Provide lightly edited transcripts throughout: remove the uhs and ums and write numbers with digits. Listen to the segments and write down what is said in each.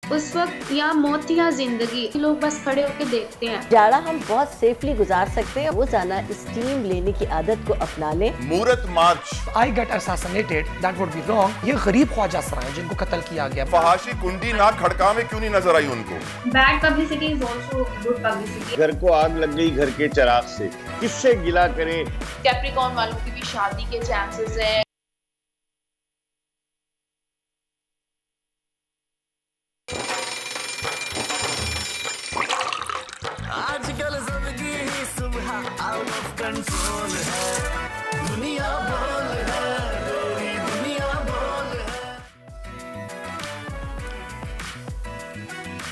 उस वक्त या मौत या जिंदगी, लोग बस खड़े होकर देखते हैं। जाड़ा हम बहुत सेफली गुजार सकते हैं। रोजाना स्टीम लेने की आदत को अपना लें। मूरत मार्च। I get assassinated, that would be wrong। ये गरीब ख्वाजा सराय जिनको कत्ल किया गया। फहाशी कुंडी ना खड़का में क्यों नहीं नजर आई उनको? Bad publicity is also good publicity. घर को आग लग गई घर के चिराग से, किससे गिला करें? कैप्रिकॉर्न वालों की भी शादी के चांसेस है। आजकल जिंदगी ही सुबह आउट ऑफ कंट्रोल है, दुनिया बोल है, पूरी दुनिया बोल है।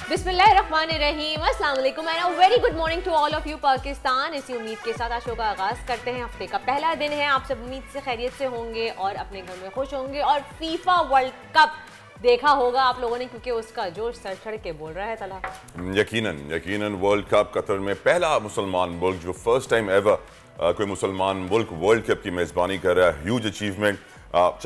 बिस्मिल्लाहिर्रहमानिर्रहीम, अस्सलाम वालेकुम and a very good morning to all of you Pakistan. इसी उम्मीद के साथ आज शो का आगाज़ करते हैं। हफ्ते का पहला दिन है, आप सब उम्मीद से खैरियत से होंगे और अपने घर में खुश होंगे। और फीफा वर्ल्ड कप देखा होगा आप लोगों ने, क्योंकि उसका जोश सर चढ़ के बोल रहा है। तला यकीनन वर्ल्ड कप कतर में पहला मुसलमान मुल्क जो फर्स्ट टाइम एवर कोई मुसलमान मुल्क वर्ल्ड कप की मेज़बानी कर रहा है, ह्यूज अचीवमेंट।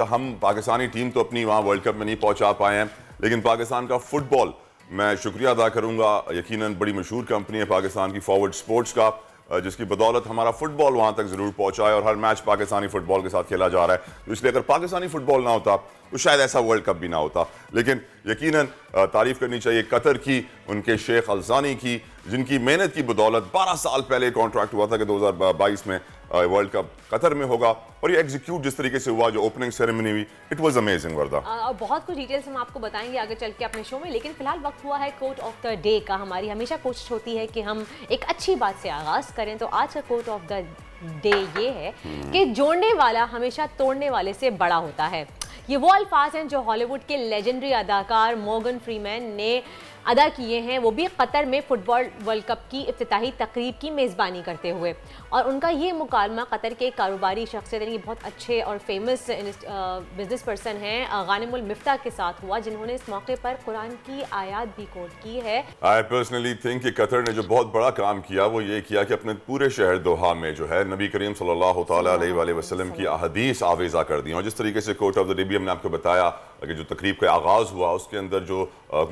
हम पाकिस्तानी टीम तो अपनी वहाँ वर्ल्ड कप में नहीं पहुँचा पाए हैं, लेकिन पाकिस्तान का फुटबॉल मैं शुक्रिया अदा करूँगा। यकीनन बड़ी मशहूर कंपनी है पाकिस्तान की फॉरवर्ड स्पोर्ट्स का, जिसकी बदौलत हमारा फुटबॉल वहाँ तक ज़रूर पहुँचा है और हर मैच पाकिस्तानी फुटबॉल के साथ खेला जा रहा है। तो इसलिए अगर पाकिस्तानी फुटबॉल ना होता तो शायद ऐसा वर्ल्ड कप भी ना होता। लेकिन यकीनन तारीफ़ करनी चाहिए कतर की, उनके शेख अलसानी की, जिनकी मेहनत की बदौलत 12 साल पहले कॉन्ट्रैक्ट हुआ था कि 2022 में वर्ल्ड कप कतर में होगा, और ये एग्जीक्यूट जिस तरीके से हुआ, जो ओपनिंग सेरेमनी हुई, इट वाज अमेजिंग। वर्दा बहुत कुछ डिटेल्स हम आपको बताएंगे आगे चल के अपने शो में, लेकिन फिलहाल वक्त हुआ है कोट ऑफ द डे का। हमारी हमेशा कोशिश होती है कि हम एक अच्छी बात से आगाज़ करें, तो आज का कोट ऑफ द डे ये है कि जोड़ने वाला हमेशा तोड़ने वाले से बड़ा होता है। ये वो अल्फाज हैं जो हॉलीवुड के लेजेंडरी अदाकार मॉर्गन फ्रीमैन ने अदा किए हैं, वो भी कतर में फुटबॉल वर्ल्ड कप की इफ्तिताही तकरीब की मेज़बानी करते हुए। और उनका ये मुकालमा कतर के कारोबारी शख्सियत, यानी बहुत अच्छे और फेमस बिजनेस पर्सन हैं गानिमुल मिफ्ता के साथ हुआ, जिन्होंने इस मौके पर कुरान की आयत भी कोट की है। आई पर्सनली थिंक कि कतर ने जो बहुत बड़ा काम किया वो ये किया कि अपने पूरे शहर दोहा में जो है नबी करीम सल्लल्लाहु तआला अलैहि वसल्लम की अहदीस आवेज़ा कर दी। और जिस तरीके से कोट ऑफ द डे भी हमने आपको बताया कि जो तकरीब का आगाज़ हुआ उसके अंदर जो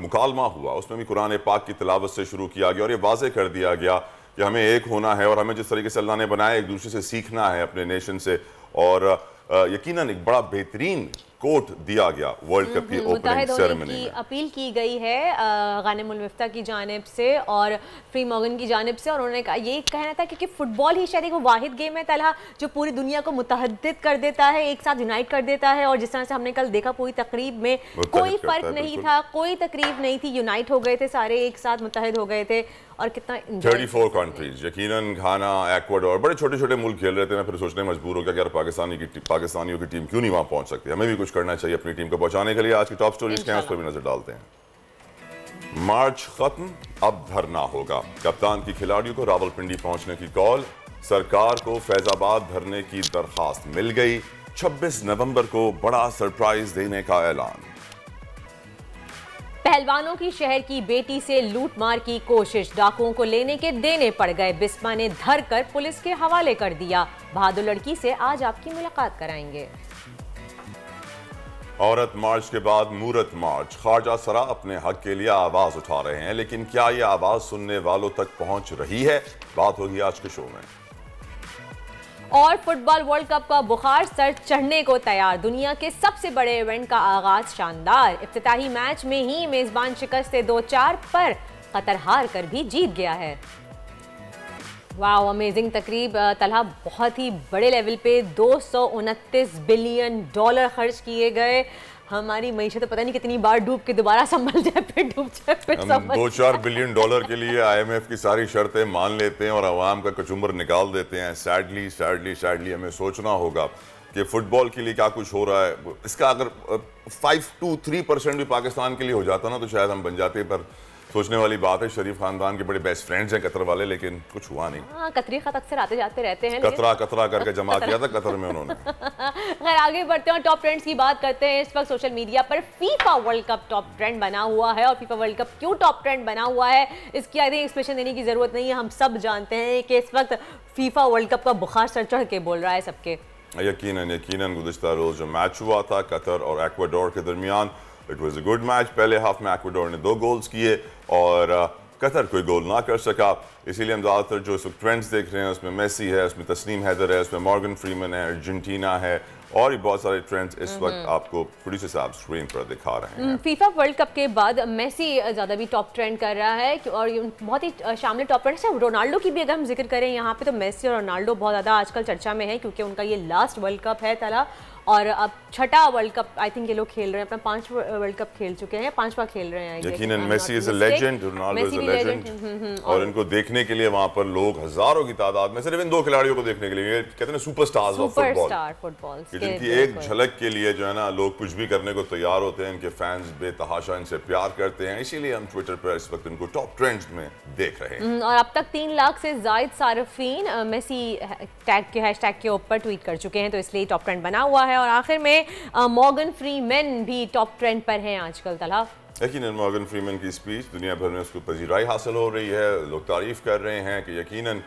मुकालमा हुआ उसमें भी कुरान पाक की तिलावत से शुरू किया गया और ये वाज़े कर दिया गया कि हमें एक होना है और हमें जिस तरीके से अल्लाह ने बनाया एक दूसरे से सीखना है अपने नेशन से। और यकीनन एक बड़ा बेहतरीन कोट दिया गया वर्ल्ड कप की ओपनिंग सेरेमनी में। अपील की गई है गानिमुल मिफ्ता की जानिब से और फ्री मॉर्गन की जानिब से, और उन्होंने कहा, ये कहना था क्योंकि फुटबॉल ही शायद एक वो वाहिद गेम है तलहा जो पूरी दुनिया को मुत्तहद कर देता है, एक साथ यूनाइट कर देता है। और जिस तरह से हमने कल देखा पूरी तकरीब में कोई फर्क नहीं था, कोई तकरीब नहीं थी, यूनाइट हो गए थे सारे, एक साथ मुत्तहद हो गए थे और कितना 34 कंट्रीज, यकीनन घाना, इक्वाडोर, बड़े छोटे छोटे मुल्क खेल रहे थे। मैं फिर सोचने मजबूर हो गया कि यार पाकिस्तानियों की टीम क्यों नहीं वहाँ पहुँच सकती, हमें भी कुछ करना चाहिए अपनी टीम को पहुँचाने के लिए। आज की टॉप स्टोरीज के हैं, उस पर भी नजर डालते हैं। मार्च खत्म, अब धरना होगा। कप्तान की खिलाड़ियों को रावलपिंडी पहुंचने की कॉल, सरकार को फैजाबाद धरने की दरखास्त मिल गई। 26 नवंबर को बड़ा सरप्राइज देने का ऐलान। पहलवानों की शहर की बेटी से लूटमार की कोशिश, डाकुओं को लेने के देने पड़ गए, बिस्मा ने धर कर पुलिस के हवाले कर दिया। बहादुर लड़की से आज आपकी मुलाकात कराएंगे। औरत मार्च के बाद मूरत मार्च, ख्वाजा सरा अपने हक के लिए आवाज उठा रहे हैं, लेकिन क्या ये आवाज सुनने वालों तक पहुंच रही है? बात होगी आज के शो में। और फुटबॉल वर्ल्ड कप का बुखार सर चढ़ने को तैयार, दुनिया के सबसे बड़े इवेंट का आगाज शानदार। इफ्तिताही मैच में ही मेजबान शिकस्त से 2-4 पर कतर हार कर भी जीत गया है। वाओ, अमेजिंग तकरीब तलहा, बहुत ही बड़े लेवल पे 229 बिलियन डॉलर खर्च किए गए। हमारी मईशत तो पता नहीं कितनी बार डूब के दोबारा संभल जाए, फिर डूब जाए, फिर हम 2-4 बिलियन डॉलर के लिए IMF की सारी शर्तें मान लेते हैं और अवाम का कचुम्बर निकाल देते हैं। सैडली हमें सोचना होगा कि फुटबॉल के लिए क्या कुछ हो रहा है। इसका अगर 5-3% भी पाकिस्तान के लिए हो जाता ना तो शायद हम बन जाते, पर सोचने वाली बात है। शरीफ खानदान के बड़े बेस्ट फ्रेंड्स हैं कतर वाले, लेकिन कुछ हुआ नहीं। हाँ, कतरी खत अक्सर आते जाते रहते हैं, कतरा करके जमा किया था कतर में उन्होंने। खैर, आगे बढ़ते हैं, टॉप ट्रेंड्स की बात करते हैं। इस वक्त सोशल मीडिया पर FIFA world cup top trend बना हुआ है, और फीफा वर्ल्ड कप क्यों टॉप ट्रेंड बना हुआ है इसकी आई थिंक एक्सप्लेनेशन देने की जरूरत नहीं है। हम सब जानते हैं कि इस वक्त फीफा वर्ल्ड कप का बुखार सर चढ़ के बोल रहा है सबके। यकीनन गुज़िश्ता रोज जो मैच हुआ था कतर और इक्वाडोर के दरमियान, it was a good match. पहले हाफ में इक्वाडोर ने 2 गोल्स किए और कतर कोई गोल ना कर सका, इसीलिए हम ज़्यादातर जो इस वक्त ट्रेंड्स देख रहे हैं उसमें मेसी है, उसमें तस्नीम हैदर है, उसमें मॉर्गन फ्रीमैन है, अर्जेंटीना है और भी बहुत सारे ट्रेंड्स इस वक्त आपको प्रोड्यूसर साहब स्क्रीन पर दिखा रहे हैं। फीफा वर्ल्ड कप के बाद मेसी ज़्यादा भी टॉप ट्रेंड कर रहा है और बहुत ही शामिल टॉप ट्रेंड है। रोनाल्डो की भी अगर हम जिक्र करें यहाँ पे तो मेसी और रोनाल्डो बहुत ज़्यादा आजकल चर्चा में है क्योंकि उनका ये लास्ट वर्ल्ड कप है तला और अब 6ठा वर्ल्ड कप आई थिंक ये लोग खेल रहे हैं, अपना 5 वर्ल्ड कप खेल चुके हैं, 5वां खेल रहे हैं। यकीनन Messi is a legend, Ronaldo is a legend और इनको देखने के लिए वहां पर लोग हजारों की तादाद में सिर्फ इन 2 खिलाड़ियों को देखने के लिए, कहते हैं सुपरस्टार्स ऑफ फुटबॉल, जिनकी एक झलक के लिए जो है ना लोग कुछ भी करने को तैयार होते हैं, इनके फैंस बेतहाशा इनसे प्यार करते हैं, इसीलिए हम ट्विटर पर इस वक्त इनको टॉप ट्रेंड्स में देख रहे हैं। और अब तक 3 लाख से जायद सार्फिन मेसी हैशटैग के ऊपर ट्वीट कर चुके हैं, तो इसलिए टॉप ट्रेंड बना हुआ है। और आखिर में मॉर्गन फ्रीमैन भी टॉप ट्रेंड पर हैं आजकल तला। यकीनन मॉर्गन फ्रीमैन की स्पीच दुनिया भर में उसको पजीराई हासिल हो रही है, लोग तारीफ कर रहे हैं कि यकीनन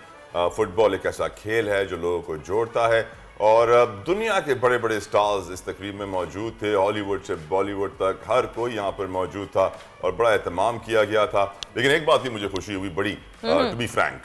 फुटबॉल एक ऐसा खेल है जो लोगों को जोड़ता है और दुनिया के बड़े बड़े स्टार्स इस तकरीब में मौजूद थे, हॉलीवुड से बॉलीवुड तक हर कोई यहाँ पर मौजूद था और बड़ा एहतमाम किया गया था। लेकिन एक बात की मुझे खुशी हुई बड़ी, टू बी फ्रैंक,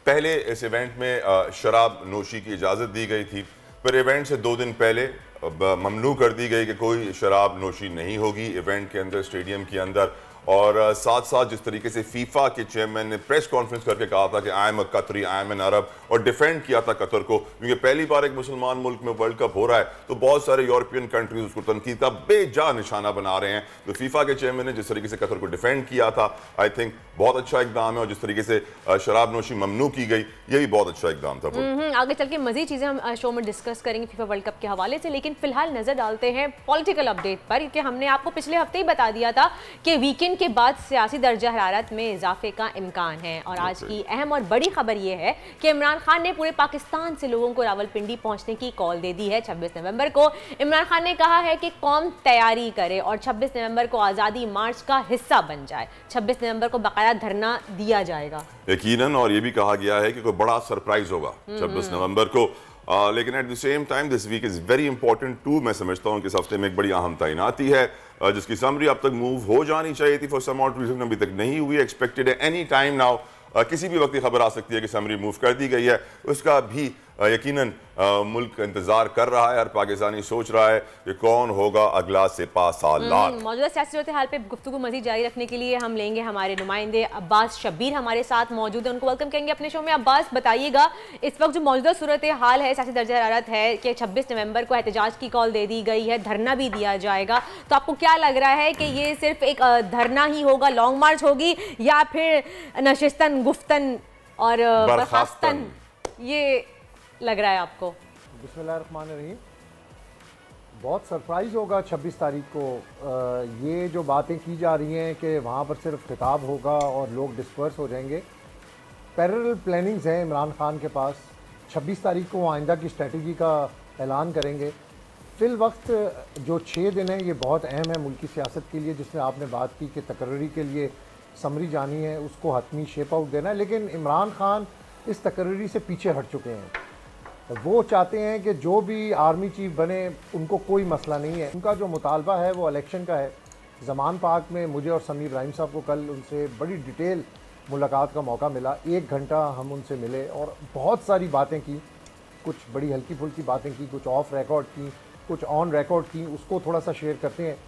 पहले इस इवेंट में शराब नोशी की इजाज़त दी गई थी, फिर इवेंट से 2 दिन पहले ममनू कर दी गई कि कोई शराब नोशी नहीं होगी इवेंट के अंदर, स्टेडियम के अंदर। और साथ साथ जिस तरीके से फीफा के चेयरमैन ने प्रेस कॉन्फ्रेंस करके कहा था कि आई एम अ कतरी, आई एम एन अरब, और डिफेंड किया था कतर को, क्योंकि पहली बार एक मुसलमान मुल्क में वर्ल्ड कप हो रहा है तो बहुत सारे यूरोपियन कंट्रीज उसको तनकीद का बेजा निशाना बना रहे हैं। तो फीफा के चेयरमैन ने जिस तरीके से कतर को डिफेंड किया था, आई थिंक बहुत अच्छा इकदाम है। और जिस तरीके से शराब नोशी ममनू की गई, ये भी बहुत अच्छा इकदाम था। आगे चल के मजीद चीज़ें हम शो में डिस्कस करेंगे फीफा वर्ल्ड कप के हवाले से, लेकिन फिलहाल नजर डालते हैं पॉलिटिकल अपडेट पर, क्योंकि हमने आपको पिछले हफ्ते ही बता दिया था कि वीकेंड के बाद सियासी दर्जा हरारत में इजाफे का इम्कान है। और आज की अहम और बड़ी खबर यह है कि इमरान खान ने पूरे पाकिस्तान से लोगों को रावलपिंडी पहुंचने की कॉल दे दी है। 26 नवंबर को इमरान खान ने कहा है कि कौम तैयारी करे और 26 नवंबर को आज़ादी मार्च का हिस्सा बन जाए। 26 नवंबर को बाकायदा धरना दिया जाएगा यकीनन, और ये भी कहा गया है कि कोई बड़ा सरप्राइज होगा 26 नवंबर को। लेकिन at the same time this week is very important to, मैं समझता हूँ कि इस हफ्ते में एक बड़ी अहम तैनाती है जिसकी समरी अब तक मूव हो जानी चाहिए थी, फॉर सम ऑड रीजन अभी तक नहीं हुई, एक्सपेक्टेड है एनी टाइम नाउ, किसी भी वक्त खबर आ सकती है कि समरी मूव कर दी गई है। उसका भी यकीनन मुल्क इंतजार कर रहा है और पाकिस्तानी सोच रहा है कि कौन होगा अगला सिपा सालार। मौजूदा सियासी सूरत हाल पे गुफ्तगू मज़ीद जारी रखने के लिए हम लेंगे हमारे नुमाइंदे अब्बास शब्बीर हमारे साथ मौजूद है, उनको वेलकम करेंगे अपने शो में। अब्बास, बताइएगा इस वक्त जो मौजूदा सूरत हाल है, सियासी दर्जा हरारत है कि 26 नवंबर को एहतजाज की कॉल दे दी गई है, धरना भी दिया जाएगा, तो आपको क्या लग रहा है कि ये सिर्फ एक धरना ही होगा, लॉन्ग मार्च होगी, या फिर नशिस्तन गुफ्तन और बर्खास्तन ये लग रहा है आपको? बिस्मिल्लाहिर्रहमानिर्रहीम, बहुत सरप्राइज़ होगा 26 तारीख को। ये जो बातें की जा रही हैं कि वहाँ पर सिर्फ खिताब होगा और लोग डिस्पर्स हो जाएंगे, पैरेलल प्लानिंग्स हैं इमरान खान के पास। 26 तारीख को आइंदा की स्ट्रेटजी का ऐलान करेंगे। फिल वक्त जो 6 दिन हैं ये बहुत अहम है मुल्की सियासत के लिए, जिसमें आपने बात की कि तकर्री के लिए समरी जानी है, उसको हतमी शेप आउट देना है। लेकिन इमरान खान इस तकर्री से पीछे हट चुके हैं। वो चाहते हैं कि जो भी आर्मी चीफ बने उनको कोई मसला नहीं है, उनका जो मुतालबा है वो इलेक्शन का है। ज़मान पार्क में मुझे और समी इब्राहिम साहब को कल उनसे बड़ी डिटेल मुलाकात का मौका मिला, 1 घंटा हम उनसे मिले और बहुत सारी बातें की, कुछ बड़ी हल्की फुल्की बातें की, कुछ ऑफ रिकॉर्ड की, कुछ ऑन रिकॉर्ड की, उसको थोड़ा सा शेयर करते हैं।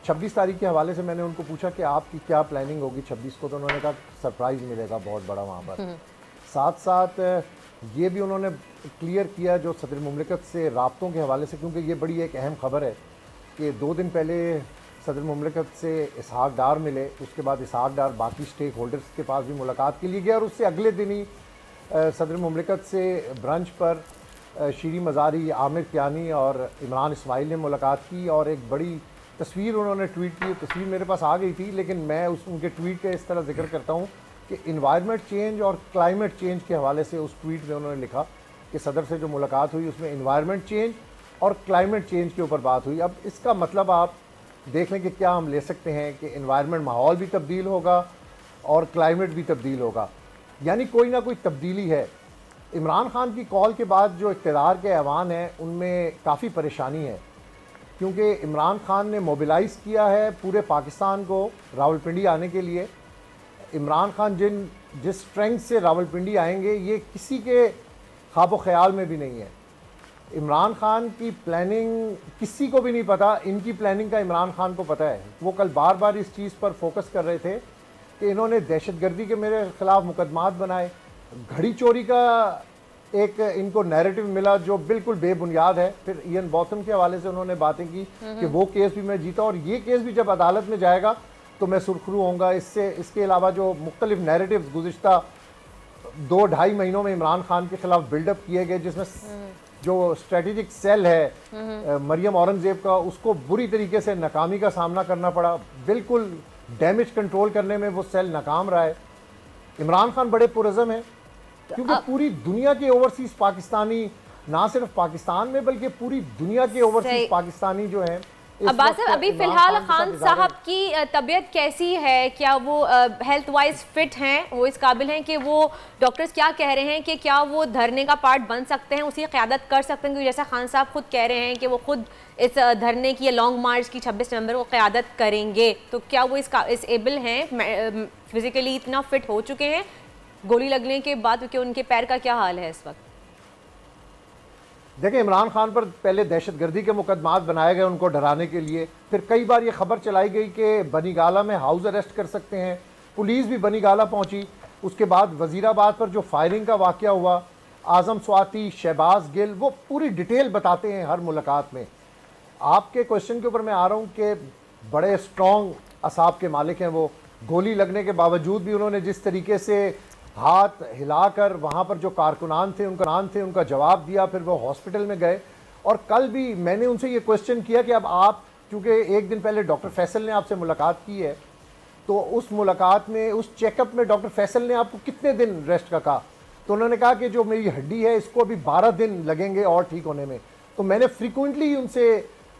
26 तारीख के हवाले से मैंने उनको पूछा कि आपकी क्या प्लानिंग होगी 26 को, तो उन्होंने कहा सरप्राइज़ मिलेगा बहुत बड़ा वहाँ पर। साथ साथ ये भी उन्होंने क्लियर किया जो सदर मुमलिकत से राब्तों के हवाले से, क्योंकि ये बड़ी एक अहम खबर है कि 2 दिन पहले सदर मुमलिकत से इसहाक डार मिले, उसके बाद इसहाक डार बाकी स्टेक होल्डर्स के पास भी मुलाकात के लिए गया और उससे अगले दिन ही सदर मुमलिकत से ब्रंच पर शीरी मज़ारी, आमिर कियानी और इमरान इस्माइल ने मुलाकात की और एक बड़ी तस्वीर उन्होंने ट्वीट की। तस्वीर मेरे पास आ गई थी, लेकिन मैं उनके ट्वीट का इस तरह जिक्र करता हूँ कि इन्वायरमेंट चेंज और क्लाइमेट चेंज के हवाले से उस ट्वीट में उन्होंने लिखा कि सदर से जो मुलाकात हुई उसमें इन्वायरमेंट चेंज और क्लाइमेट चेंज के ऊपर बात हुई। अब इसका मतलब आप देख लें कि क्या हम ले सकते हैं कि इन्वायरमेंट, माहौल भी तब्दील होगा और क्लाइमेट भी तब्दील होगा, यानी कोई ना कोई तब्दीली है। इमरान खान की कॉल के बाद जो इक़्तिदार के ऐवान हैं उनमें काफ़ी परेशानी है, क्योंकि इमरान खान ने मोबिलाइज़ किया है पूरे पाकिस्तान को रावलपिंडी आने के लिए। इमरान खान जिस स्ट्रेंथ से रावलपिंडी आएंगे ये किसी के ख्वाब ख्याल में भी नहीं है। इमरान खान की प्लानिंग किसी को भी नहीं पता, इनकी प्लानिंग का इमरान खान को पता है। वो कल बार बार इस चीज़ पर फोकस कर रहे थे कि इन्होंने दहशतगर्दी के मेरे ख़िलाफ़ मुकदमात बनाए, घड़ी चोरी का एक इनको नैरेटिव मिला जो बिल्कुल बेबुनियाद है। फिर इयन बॉथम के हवाले से उन्होंने बातें की कि वो केस भी मैं जीता और ये केस भी जब अदालत में जाएगा तो मैं सुरखरू होऊंगा। इसके अलावा जो मुख्तलिफ नैरेटिव्स गुज़िश्ता 2-2.5 महीनों में इमरान खान के खिलाफ बिल्डअप किए गए, जिसमें जो स्ट्रेटेजिक सेल है मरियम औरंगजेब का, उसको बुरी तरीके से नाकामी का सामना करना पड़ा। बिल्कुल डैमेज कंट्रोल करने में वो सेल नाकाम रहा है। इमरान खान बड़े पुरज़म है क्योंकि पूरी दुनिया के ओवरसीज पाकिस्तानी, ना सिर्फ पाकिस्तान में बल्कि पूरी दुनिया के ओवरसीज पाकिस्तानी जो हैं। अब्बास साहब, अभी फिलहाल खान साहब की तबीयत कैसी है? क्या वो हेल्थ वाइज फिट हैं, वो इस काबिल हैं कि वो डॉक्टर्स क्या कह रहे हैं कि क्या वो धरने का पार्ट बन सकते हैं, उसकी क़यादत कर सकते हैं? क्योंकि जैसा खान साहब खुद कह रहे हैं कि वो खुद इस धरने की लॉन्ग मार्च की 26 नवंबर को क़यादत करेंगे, तो क्या वो इस एबल हैं, फिजिकली इतना फिट हो चुके हैं गोली लगने के बाद? क्योंकि उनके पैर का क्या हाल है इस वक्त? देखिए, इमरान खान पर पहले दहशतगर्दी के मुकदमात बनाए गए उनको डराने के लिए, फिर कई बार ये खबर चलाई गई कि बनीगाला में हाउस अरेस्ट कर सकते हैं, पुलिस भी बनीगाला पहुंची। उसके बाद वजीराबाद पर जो फायरिंग का वाक़या हुआ, आज़म स्वाति, शहबाज गिल, वो पूरी डिटेल बताते हैं हर मुलाकात में। आपके क्वेश्चन के ऊपर मैं आ रहा हूँ कि बड़े स्ट्रॉन्ग असाब के मालिक हैं वो। गोली लगने के बावजूद भी उन्होंने जिस तरीके से हाथ हिलाकर वहाँ पर जो कारकुनान थे उनका जवाब दिया, फिर वो हॉस्पिटल में गए। और कल भी मैंने उनसे ये क्वेश्चन किया कि अब आप, क्योंकि एक दिन पहले डॉक्टर फैसल ने आपसे मुलाकात की है, तो उस मुलाकात में, उस चेकअप में डॉक्टर फैसल ने आपको कितने दिन रेस्ट का कहा? तो उन्होंने कहा कि जो मेरी हड्डी है इसको अभी 12 दिन लगेंगे और ठीक होने में। तो मैंने फ्रीक्वेंटली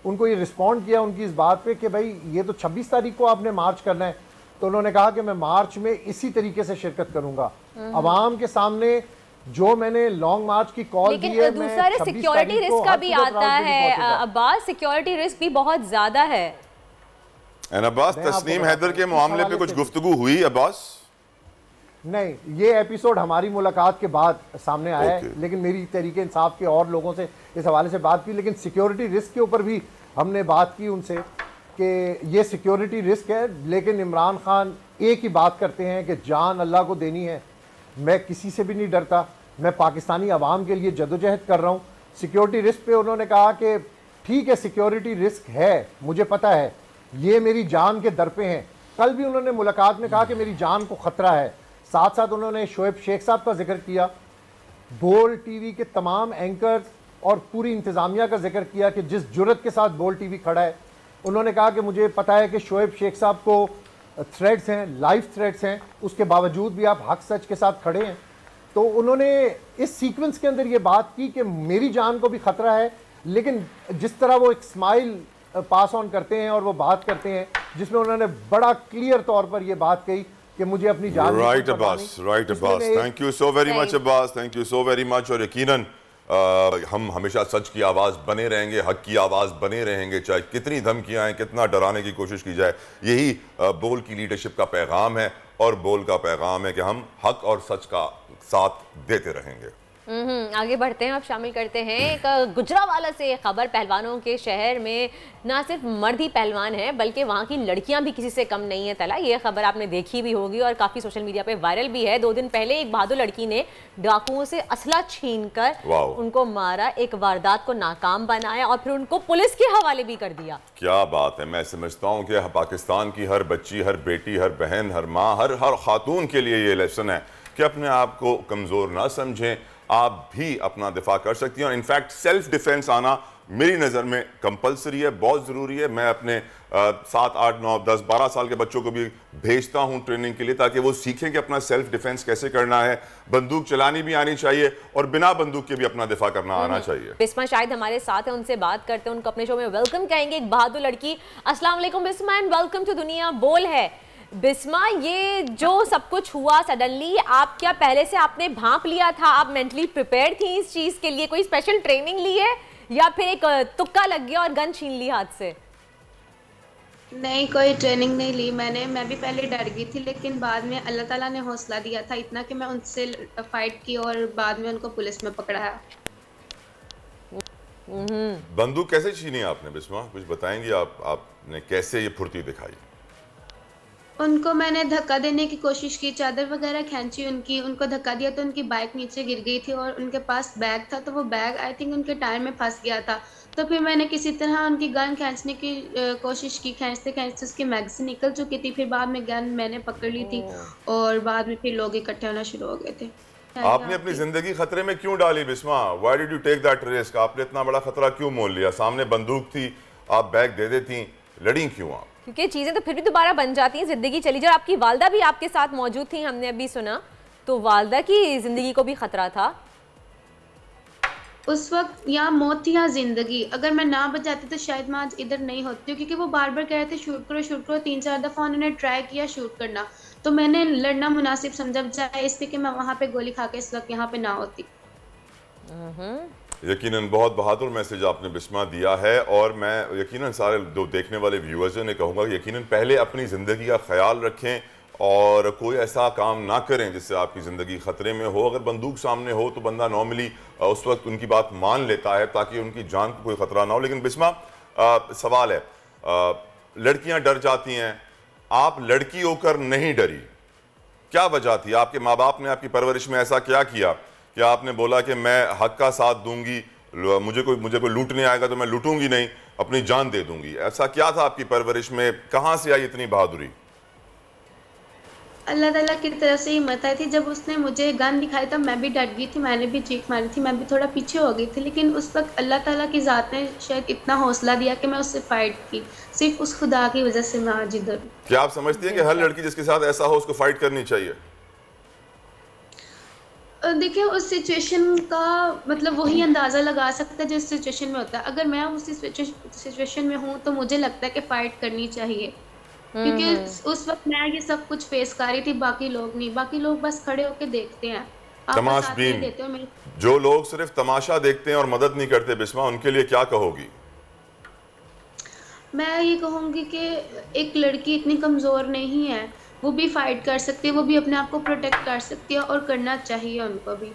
उनको ये रिस्पॉन्ड किया उनकी इस बात पे कि भाई ये तो 26 तारीख को आपने मार्च करना है। तो उन्होंने कहा कि मैं मार्च में इसी तरीके से शिरकत करूंगा, अवाम के सामने जो मैंने लॉन्ग मार्च की कॉल दी है। लेकिन दूसरा सिक्योरिटी रिस्क का भी आता है अब्बास, सिक्योरिटी रिस्क भी बहुत ज्यादा है। अब्बास, तस्नीम हैदर के मामले पे कुछ गुफ्तगू हुई अब्बास? नहीं, ये एपिसोड हमारी मुलाकात के बाद सामने आया है, लेकिन मेरी तहरीक इंसाफ के और लोगों से इस हवाले से बात की। लेकिन सिक्योरिटी रिस्क के ऊपर भी हमने बात की उनसे कि ये सिक्योरिटी रिस्क है, लेकिन इमरान खान एक ही बात करते हैं कि जान अल्लाह को देनी है, मैं किसी से भी नहीं डरता, मैं पाकिस्तानी अवाम के लिए जदोजहद कर रहा हूँ। सिक्योरिटी रिस्क पे उन्होंने कहा कि ठीक है, सिक्योरिटी रिस्क है, मुझे पता है, ये मेरी जान के दर पे हैं। कल भी उन्होंने मुलाकात में कहा कि मेरी जान को ख़तरा है। साथ साथ उन्होंने शोएब शेख साहब का जिक्र किया, बोल टीवी के तमाम एंकर्स और पूरी इंतज़ामिया का जिक्र किया कि जिस जुर्रत के साथ बोल टीवी खड़ा है। उन्होंने कहा कि मुझे पता है कि शोएब शेख साहब को थ्रेट्स हैं, लाइफ थ्रेट्स हैं, उसके बावजूद भी आप हक सच के साथ खड़े हैं। तो उन्होंने इस सीक्वेंस के अंदर ये बात की कि मेरी जान को भी ख़तरा है, लेकिन जिस तरह वो एक स्माइल पास ऑन करते हैं और वो बात करते हैं जिसमें उन्होंने बड़ा क्लियर तौर पर ये बात कही कि मुझे अपनी जान। Right Abbas, right Abbas, thank you so very much Abbas, thank you so very much. और यकीनन हम हमेशा सच की आवाज़ बने रहेंगे, हक की आवाज़ बने रहेंगे, चाहे कितनी धमकियाँ हैं, कितना डराने की कोशिश की जाए। यही बोल की लीडरशिप का पैगाम है, और बोल का पैगाम है कि हम हक और सच का साथ देते रहेंगे। आगे बढ़ते हैं, अब शामिल करते हैं एक गुजरावाला से खबर। पहलवानों के शहर में ना सिर्फ मर्द ही पहलवान हैं बल्कि वहाँ की लड़कियां भी किसी से कम नहीं है तला। ये खबर आपने देखी भी होगी और काफ़ी सोशल मीडिया पे वायरल भी है। 2 दिन पहले एक बहादुर लड़की ने डाकुओं से असला छीनकर उनको मारा, एक वारदात को नाकाम बनाया और फिर उनको पुलिस के हवाले भी कर दिया। क्या बात है। मैं समझता हूँ कि पाकिस्तान की हर बच्ची, हर बेटी, हर बहन, हर माँ, हर खातून के लिए ये लेसन है कि अपने आप को कमज़ोर ना समझें, आप भी अपना दिफा कर सकती हैं। और इनफैक्ट सेल्फ डिफेंस आना मेरी नज़र में कंपलसरी है, बहुत ज़रूरी है। मैं अपने 7, 8, 9, 10, 12 साल के बच्चों को भी भेजता हूं ट्रेनिंग के लिए, ताकि वो सीखें कि अपना सेल्फ डिफेंस कैसे करना है। बंदूक चलानी भी आनी चाहिए और बिना बंदूक के भी अपना दिफा करना आना चाहिए। बिस्मा शायद हमारे साथ है, उनसे बात करते हैं, उनको अपने शो में वेलकम कहेंगे। एक बहादुर लड़की, अस्सलाम वालेकुम बिस्मा एंड वेलकम टू दुनिया बोल है। बिस्मा, ये जो सब कुछ हुआ सडनली, आप क्या पहले से आपने भांप लिया था? आप मेंटली प्रिपेयर थी इस चीज के लिए? कोई स्पेशल ट्रेनिंग ली है या फिर एक तुक्का लग गया और गन छीन ली हाथ से? नहीं, कोई ट्रेनिंग नहीं ली मैंने। मैं भी पहले डर गई थी, लेकिन बाद में अल्लाह ताला ने हौसला दिया था इतना कि मैं उनसे फाइट की और बाद में उनको पुलिस में पकड़ाया। बंदूक कैसे छीनी आपने बिस्मा, कुछ बताएंगी आपने कैसे ये फुर्ती दिखाई? उनको मैंने धक्का देने की कोशिश की, चादर वगैरह खींची उनकी, उनको धक्का दिया तो उनकी बाइक नीचे गिर गई थी और उनके पास बैग था, तो वो बैग आई थिंक उनके टायर में फंस गया था। तो फिर मैंने किसी तरह उनकी गन खींचने की कोशिश की, खींचते खींचते उसकी मैगजीन निकल चुकी थी। फिर बाद में गन मैंने पकड़ ली थी और बाद में फिर लोग इकट्ठे होना शुरू हो गए थे। आपने अपनी जिंदगी खतरे में क्यों डाली Bisma? Why did you take that risk? आपने इतना बड़ा खतरा क्यों मोल लिया? सामने बंदूक थी, आप बैग दे देती, लड़ी क्यों आप? क्योंकि चीजें तो फिर भी दोबारा बन जाती हैं, जिंदगी चली जाए। आपकी वालदा भी आपके साथ मौजूद थी, हमने अभी सुना, तो वालदा की जिंदगी को भी खतरा था उस वक्त। या मौत थी या जिंदगी। अगर मैं ना बचाती तो शायद मैं आज इधर नहीं होती, क्योंकि वो बार बार कह रहे थे शूट करो शूट करो। 3-4 दफा उन्होंने ट्राई किया शूट करना, तो मैंने लड़ना मुनासिब समझा, बजाय इसलिए कि मैं वहाँ पे गोली खा के इस वक्त यहाँ पे ना होती। यकीनन बहुत बहादुर मैसेज आपने बिस्मा दिया है, और मैं यकीनन सारे जो देखने वाले व्यूअर्स ने कहूँगा कि यकीनन पहले अपनी ज़िंदगी का ख्याल रखें और कोई ऐसा काम ना करें जिससे आपकी ज़िंदगी ख़तरे में हो। अगर बंदूक सामने हो तो बंदा नॉर्मली उस वक्त उनकी बात मान लेता है ताकि उनकी जान को कोई ख़तरा ना हो। लेकिन बिस्मा सवाल है, लड़कियां डर जाती हैं, आप लड़की होकर नहीं डरी, क्या वजह थी? आपके माँ बाप ने आपकी परवरिश में ऐसा क्या किया कि आपने बोला कि मैं हक का साथ दूंगी, मुझे कोई लूटने आएगा तो मैं लूटूंगी नहीं, अपनी जान दे दूंगी? ऐसा क्या था आपकी परवरिश में, कहाँ से आई इतनी बहादुरी? अल्लाह ताला की तरफ से हिम्मत आई थी। जब उसने मुझे गन दिखाई तब मैं भी डर गई थी, मैंने भी चीख मारी थी, मैं भी थोड़ा पीछे हो गई थी। लेकिन उस वक्त अल्लाह ताला की ज़ात ने शायद इतना हौसला दिया कि मैं उससे फाइट की। सिर्फ उस खुदा की वजह से मैं आज इधर। क्या आप समझती हैं कि हर लड़की जिसके साथ ऐसा हो उसको फाइट करनी चाहिए? देखिए, उस सिचुएशन का मतलब वही अंदाज़ा लगा सकता है जो इस सिचुएशन में होता है। अगर मैं उस सिचुएशन में हूँ तो मुझे लगता है कि फ़ाइट करनी चाहिए, क्योंकि उस वक्त मैं ये सब कुछ फेस कर रही थी, बाकी लोग नहीं। बाकी लोग बस खड़े होकर देखते हैं, तमाशबीन। देते हो। जो लोग सिर्फ तमाशा देखते हैं और मदद नहीं करते, बिस्मा, उनके लिए क्या कहोगी? मैं ये कहूँगी कि एक लड़की इतनी कमज़ोर नहीं है, वो भी फाइट कर सकती है, वो भी अपने आप को प्रोटेक्ट कर सकती है और करना चाहिए उनको भी।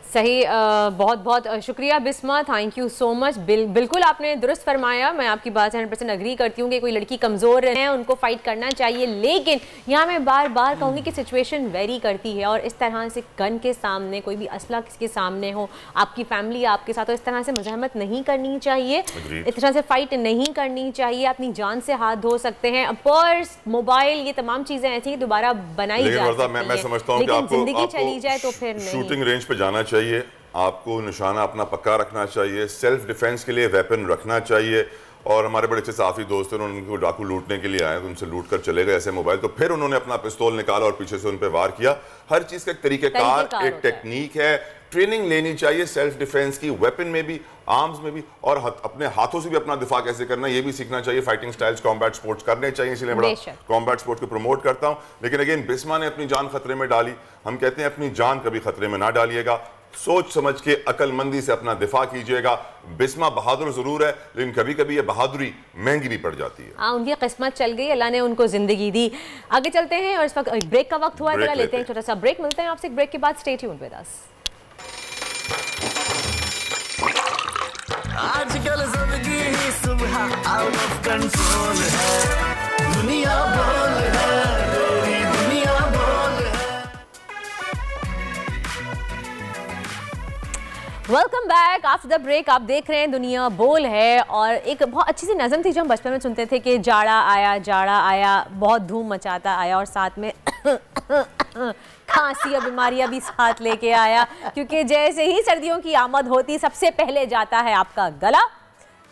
सही, बहुत बहुत शुक्रिया Bisma, thank you so much. बिल्कुल आपने दुरुस्त फरमाया, मैं आपकी बात से 100% अग्री करती हूँ कि कोई लड़की कमज़ोर है उनको फ़ाइट करना चाहिए। लेकिन यहाँ मैं बार बार कहूँगी कि सिचुएशन वेरी करती है, और इस तरह से गन के सामने, कोई भी असला किसी के सामने हो, आपकी फैमिली आपके साथ हो, इस तरह से मुज़ाहमत नहीं करनी चाहिए, इस तरह से फ़ाइट नहीं करनी चाहिए। अपनी जान से हाथ धो सकते हैं, पर्स, मोबाइल, ये तमाम चीज़ें ऐसी ही दोबारा बनाई जा सकती हैं। मैं समझता हूँ कि ज़िंदगी चली जाए तो फिर शूटिंग रेंज पे जाना चाहिए, आपको निशाना अपना पक्का रखना चाहिए, सेल्फ डिफेंस के लिए वेपन रखना चाहिए। और हमारे बड़े अच्छे साथी दोस्त हैं, उन्होंने उनको डाकू लूटने के लिए आए तो उनसे लूट कर चले गए ऐसे मोबाइल, तो फिर उन्होंने अपना पिस्तौल निकाला और पीछे से उन पर वार किया। हर चीज़ का एक तरीक़ेकार, एक टेक्निक है, ट्रेनिंग लेनी चाहिए सेल्फ डिफेंस की, वेपन में भी, आर्म्स में भी, और अपने हाथों से भी अपना दिफा कैसे करना ये भी सीखना चाहिए। फाइटिंग स्टाइल्स, कॉम्बैट स्पोर्ट्स करने चाहिए, इसलिए बड़ा कॉम्बैट स्पोर्ट्स को प्रमोट करता हूँ। लेकिन अगेन बिस्मा ने अपनी जान खतरे में डाली। हम कहते हैं अपनी जान कभी खतरे में ना डालिएगा, सोच समझ के अकलमंदी से अपना दिफा कीजिएगा। बिस्मा बहादुर जरूर है, लेकिन कभी कभी ये बहादुरी महंगी भी पड़ जाती है। उनकी किस्मत चल गई, अल्लाह ने उनको जिंदगी दी। आगे चलते हैं और इस वक्त ब्रेक का वक्त हुआ है, जरा लेते हैं छोटा सा ब्रेक। मिलते हैं आपसे ब्रेक के बाद, स्टे ट्यून्ड विद अस। आजकल जिंदगी ही सुबह आउट ऑफ कंट्रोल है, दुनिया बोल है, तेरी दुनिया बोल है। Welcome back after the break. आप देख रहे हैं दुनिया बोल है, और एक बहुत अच्छी सी नज़म थी जो हम बचपन में सुनते थे कि जाड़ा आया बहुत धूम मचाता आया, और साथ में खांसी और बीमारियां भी साथ लेके आया, क्योंकि जैसे ही सर्दियों की आमद होती सबसे पहले जाता है आपका गला,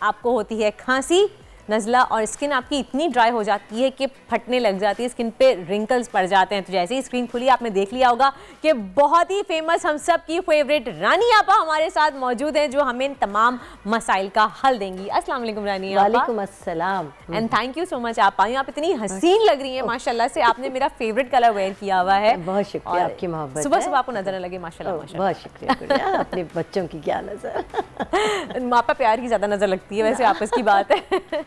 आपको होती है खांसी, नज़ला और स्किन आपकी इतनी ड्राई हो जाती है कि फटने लग जाती है, स्किन पे रिंकल्स पड़ जाते हैं। तो जैसे ही स्क्रीन खुली आपने देख लिया होगा कि बहुत ही फेमस हम सब की फेवरेट रानी आपा हमारे साथ मौजूद हैं, जो हमें इन तमाम मसाइल का हल देंगी। अस्सलाम वालेकुम रानी आपा। वालेकुम अस्सलाम and thank you so much आपा, आप इतनी हसीन लग रही हैं माशाल्लाह से। आपने मेरा फेवरेट कलर वेयर किया हुआ है। बहुत शुक्रिया आपकी मोहब्बत। सुबह सुबह आपको नजर न लगे माशाल्लाह माशाल्लाह। बहुत शुक्रिया अपने बच्चों की क्या नजर मापा प्यार की ज्यादा नजर लगती है वैसे आपस की बात है।